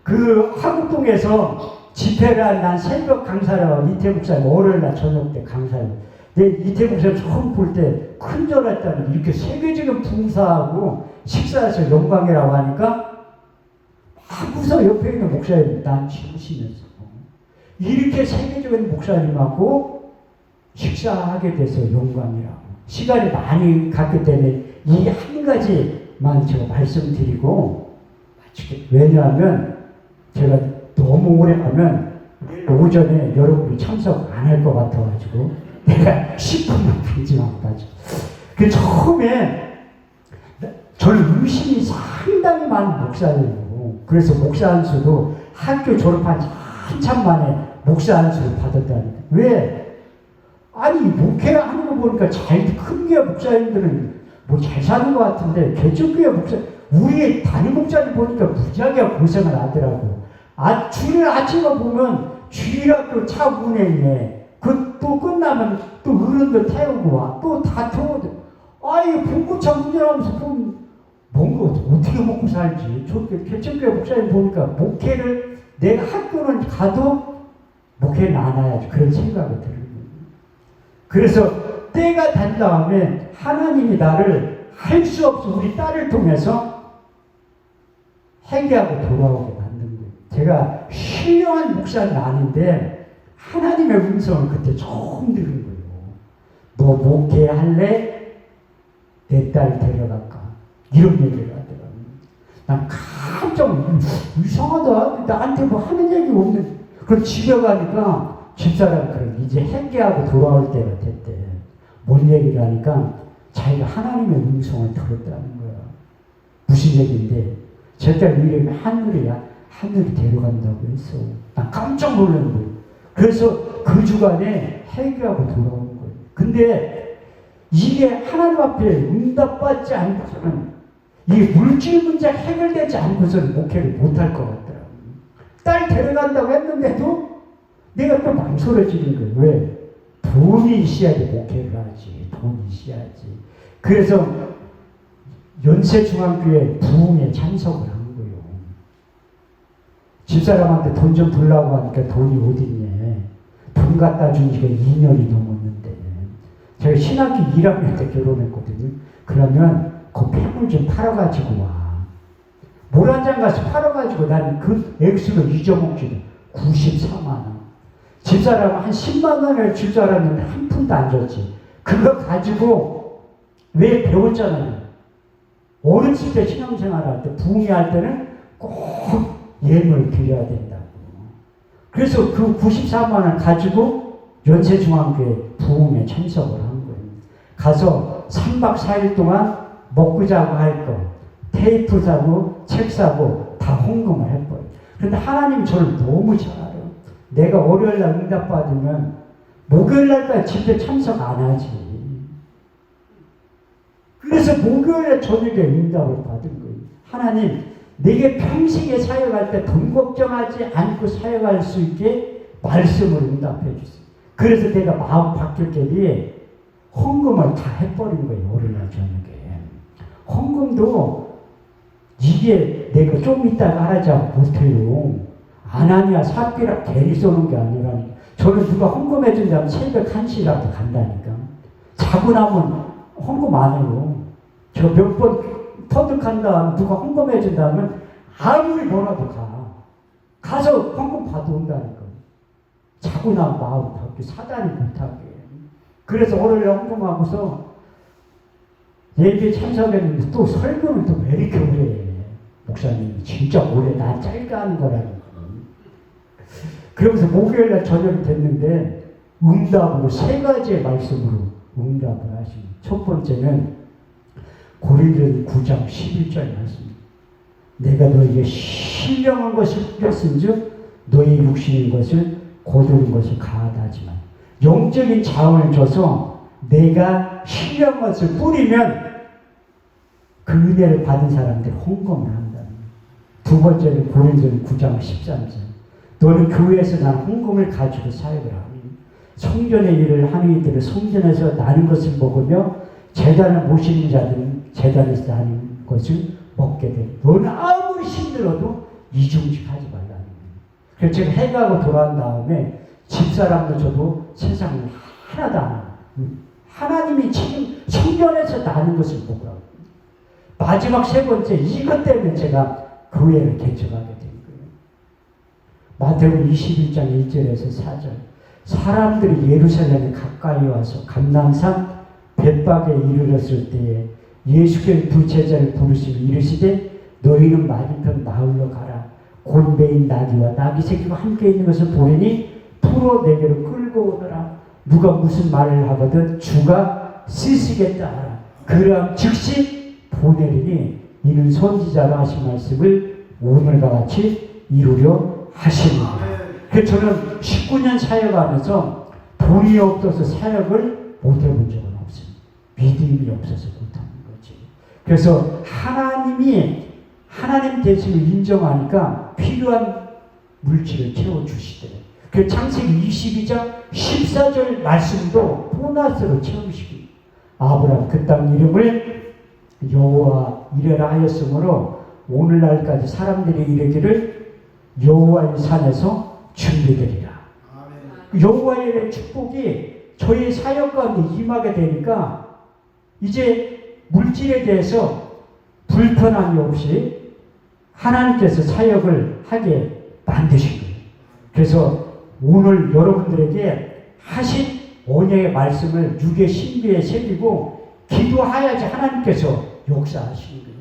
그 화곡동에서 집회를 한 난 새벽 강사를 하고 이태희 목사님 월요일날 저녁 때 강사를. 근데 이태희 목사님 처음 볼 때 큰절했다는 이렇게 세계적인 부흥사하고 식사해서 영광이라고 하니까 하고서 옆에 있는 목사님 난 지으시면서 이렇게 세계적인 목사님하고 식사하게 돼서 영광이라고. 시간이 많이 갔기 때문에 이 한 가지만 제가 말씀드리고 마치겠습니다. 왜냐하면 제가 너무 오래 가면 오전에 여러분이 참석 안 할 것 같아가지고 내가 10분만 단지만 가죠. 그 처음에 저는 의심이 상당히 많은 목사예요. 그래서 목사 안수도 학교 졸업한 지 한참 만에 목사 안수를 받았다니까. 왜? 아니 목회하는 거 보니까 큰 교회 목사님들은 뭐 잘 사는 것 같은데 개척교회 목사 우리 담임 목사님 보니까 무지하게 고생을 하더라고. 주일 아침에 보면 주일학교 차 운행에 그 또 끝나면 또 어른들 태우고 와. 또 다 태워도. 아이, 봉구차 운전하면서 그럼 뭔가 어떻게 먹고 살지? 저 개척교회 목사님 보니까 목회를 내가 학교는 가도 목회는 안 해야지. 그런 생각이 들어요. 그래서 때가 된 다음에 하나님이 나를 할 수 없이 우리 딸을 통해서 회개하고 돌아오게 만든 거예요. 제가 신령한 목사는 아닌데 하나님의 음성을 그때 처음 들은 거예요. 너 목회할래? 내 딸 데려갈까? 이런 얘기를 하더라고요. 난 깜짝 이상하다. 나한테 뭐 하는 얘기 없는. 그럼 집에 가니까 집사람이 그래. 이제 회개하고 돌아올 때가 됐대. 뭔 얘기를 하니까 자기가 하나님의 음성을 들었다는 거야. 무슨 얘기인데 제 딸 이름이 하늘이야. 하늘이 데려간다고 했어. 난 깜짝 놀란 거예요. 그래서 그 주간에 회개하고 돌아오는 거예요. 근데 이게 하나님 앞에 응답받지 않고서는 이 물질 문제 해결되지 않고서는 목회를 못할 것 같더라고요. 딸 데려간다고 했는데도 내가 또 망설여지는 거예요. 왜? 돈이 있어야지 목회를 하지. 돈이 있어야지. 그래서 연세중앙교회 부흥에 참석을 한 거예요. 집사람한테 돈 좀 벌라고 하니까 돈이 어딨냐. 돈 갖다 준 지가 2년이 넘었는데 제가 신학기 1학년 때 결혼했거든요. 그러면 그 폐물 좀 팔아가지고 와. 물 한 잔 가서 팔아가지고 난 그 액수를 잊어먹지도 94만 원. 집사람은 한 10만 원을 줄 줄 알았는데 한 푼도 안 줬지. 그거 가지고 왜 배웠잖아요. 어렸을 때 신앙생활 할 때 부흥회 때는 꼭 예물 드려야 된다고. 그래서 그 94만 원 가지고 연세중앙교회 부흥회 참석을 한 거예요. 가서 3박 4일 동안 먹고 자고 할 거, 테이프 사고, 책 사고 다 헌금을 했거예요. 그런데 하나님 저를 너무 잘 알아요. 내가 월요일날 응답받으면 목요일날까지 집회 참석 안 하지. 그래서 목요일에 저녁에 응답을 받은 거예요. 하나님, 내게 평생에 사역할 때 돈 걱정하지 않고 사역할 수 있게 말씀을 응답해 주세요. 그래서 내가 마음 바뀔 때에 헌금을 다 해버린 거예요. 월요일날 저녁에. 헌금도 이게 내가 좀 이따가 하자 못해요. 안 하냐 삽비라 괜히 쏘는 게 아니라니까. 저는 누가 헌금해 준다면 새벽 1시라도 간다니까. 자고 나면 헌금 안 해요. 저 몇 번 터득한 다음 누가 헌금해 준다면 아무리 뭐라도 가. 가서 헌금 받아온다니까. 자고 나면 마음 바뀌고 사단이 못하게. 그래서 월요일에 헌금하고서 예배에 참석했는데 또 설교는 또 왜 이렇게 오래 해. 목사님이 진짜 오래 나 짧게 하는 거라니까. 그러면서 목요일날 저녁이 됐는데 응답으로 3가지의 말씀으로 응답을 하십니다. 첫 번째는 고린도서 9장 11절 말씀. 내가 너에게 신령한 것을 뿌렸은즉 너의 육신인 것을 거두는 것이 가하다 하지만 영적인 자원을 줘서 내가 신령한 것을 뿌리면 그 은혜를 받은 사람들이 헌금을 한다. 두 번째는 고린도서 9장 13절. 너는 교회에서 난 헌금을 가지고 사역을 하니 성전의 일을 하는 이들은 성전에서 나는 것을 먹으며 제단을 모시는 자들은 제단에서 하는 것을 먹게 돼. 너는 아무리 힘들어도 이중직하지 말라는 거예요. 그래서 제가 해가고 돌아온 다음에 집사람도 저도 세상을 하나도 안 하고 하나님이 지금 성전에서 나는 것을 먹으라고. 마지막 3번째 이것 때문에 제가 교회를 개척하게 된 거예요. 마태복음 21장 1절에서 4절. 사람들이 예루살렘에 가까이 와서 감람산 벳박에 이르렀을 때에 예수께서 두 제자를 부르시며 이르시되 너희는 맞은편 마을로 가라. 곧 메인 나귀와 나귀 새끼가 함께 있는 것을 보리니 풀어 내게로 끌고 오더라. 누가 무슨 말을 하거든 주가 쓰시겠다 하라. 그럼 즉시 보내리니 이는 선지자로 하신 말씀을 오늘과 같이 이루려 하십니다. 그래서 저는 19년 사역하면서 돈이 없어서 사역을 못해본 적은 없습니다. 믿음이 없어서 못하는 거지. 그래서 하나님이 하나님 되심을 인정하니까 필요한 물질을 채워주시더래요. 그 창세기 22장 14절 말씀도 보너스로 채우시기. 아브라함 그 땅 이름을 여호와 이레라 하였으므로 오늘날까지 사람들이 이르기를 여호와의 산에서 준비되리라. 여호와의 축복이 저희 사역 가운데 임하게 되니까 이제 물질에 대해서 불편함이 없이 하나님께서 사역을 하게 만드신 거예요. 그래서 오늘 여러분들에게 하신 언약의 말씀을 육의 신비에 새기고 기도해야지 하나님께서 역사하시는 거예요.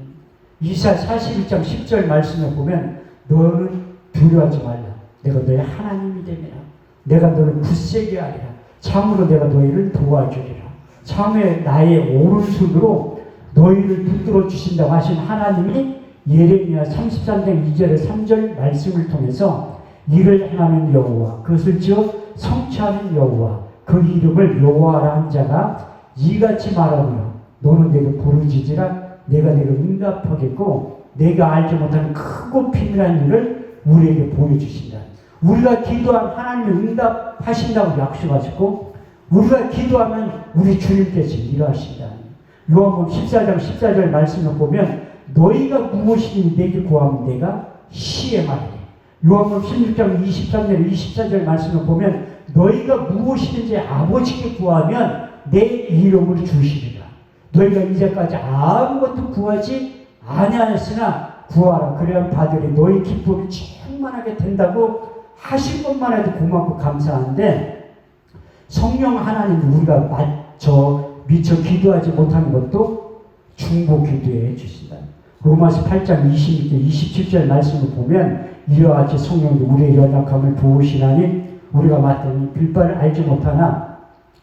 이사 41장 10절 말씀을 보면 너는 두려워하지 말라. 내가 너의 하나님이 됨이라. 내가 너를 굳세게 하리라. 참으로 내가 너희를 도와주리라. 참에 나의 오른손으로 너희를 붙들어 주신다고 하신 하나님이 예레미야 33장 2절에 3절 말씀을 통해서 이를 행하는 여호와 그것을 지어 성취하는 여호와 그 이름을 여호와라 한 자가 이같이 말하며 너는 내가 부르짖으라 내가 내가 응답하겠고 내가 알지 못하는 크고 비밀한 일을 우리에게 보여주신다. 우리가 기도한 하나님이 응답하신다고 약속하셨고 우리가 기도하면 우리 주님께서 일하신다. 요한복음 14장 14절 말씀을 보면 너희가 무엇이든지 내게 구하면 내가 시행하리라. 요한복음 16장 23절 24절 말씀을 보면 너희가 무엇이든지 아버지께 구하면 내 이름을 주시리라. 너희가 이제까지 아무것도 구하지 아니하였으나 구하라. 그래야 받으리. 너희 기쁨이 충만하게 된다고 하신 것만 해도 고맙고 감사한데 성령 하나님 우리가 미처 기도하지 못하는 것도 중보 기도해 주신다. 로마서 8장 26절 27절 말씀을 보면 이와 같이 성령이 우리의 연약함을 도우시나니 우리가 마땅히 빌바를 알지 못하나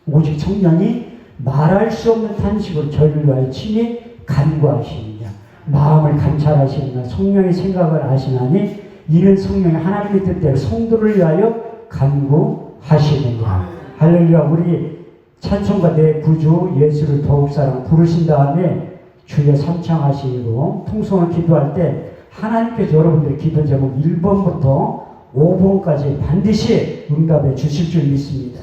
오직 성령이 말할 수 없는 탄식을 저희를 위하여 친히 간구하시느냐. 마음을 감찰하시느냐. 성령의 생각을 아시나니 이는 성령이 하나님의 뜻대로 성도를 위하여 간구하시느냐. 할렐루야. 우리 찬송가 내 구주 예수를 더욱 사랑 부르신 다음에 주여 삼창하시고 통성을 기도할 때 하나님께서 여러분들의 기도 제목 1번부터 5번까지 반드시 응답해 주실 줄 믿습니다.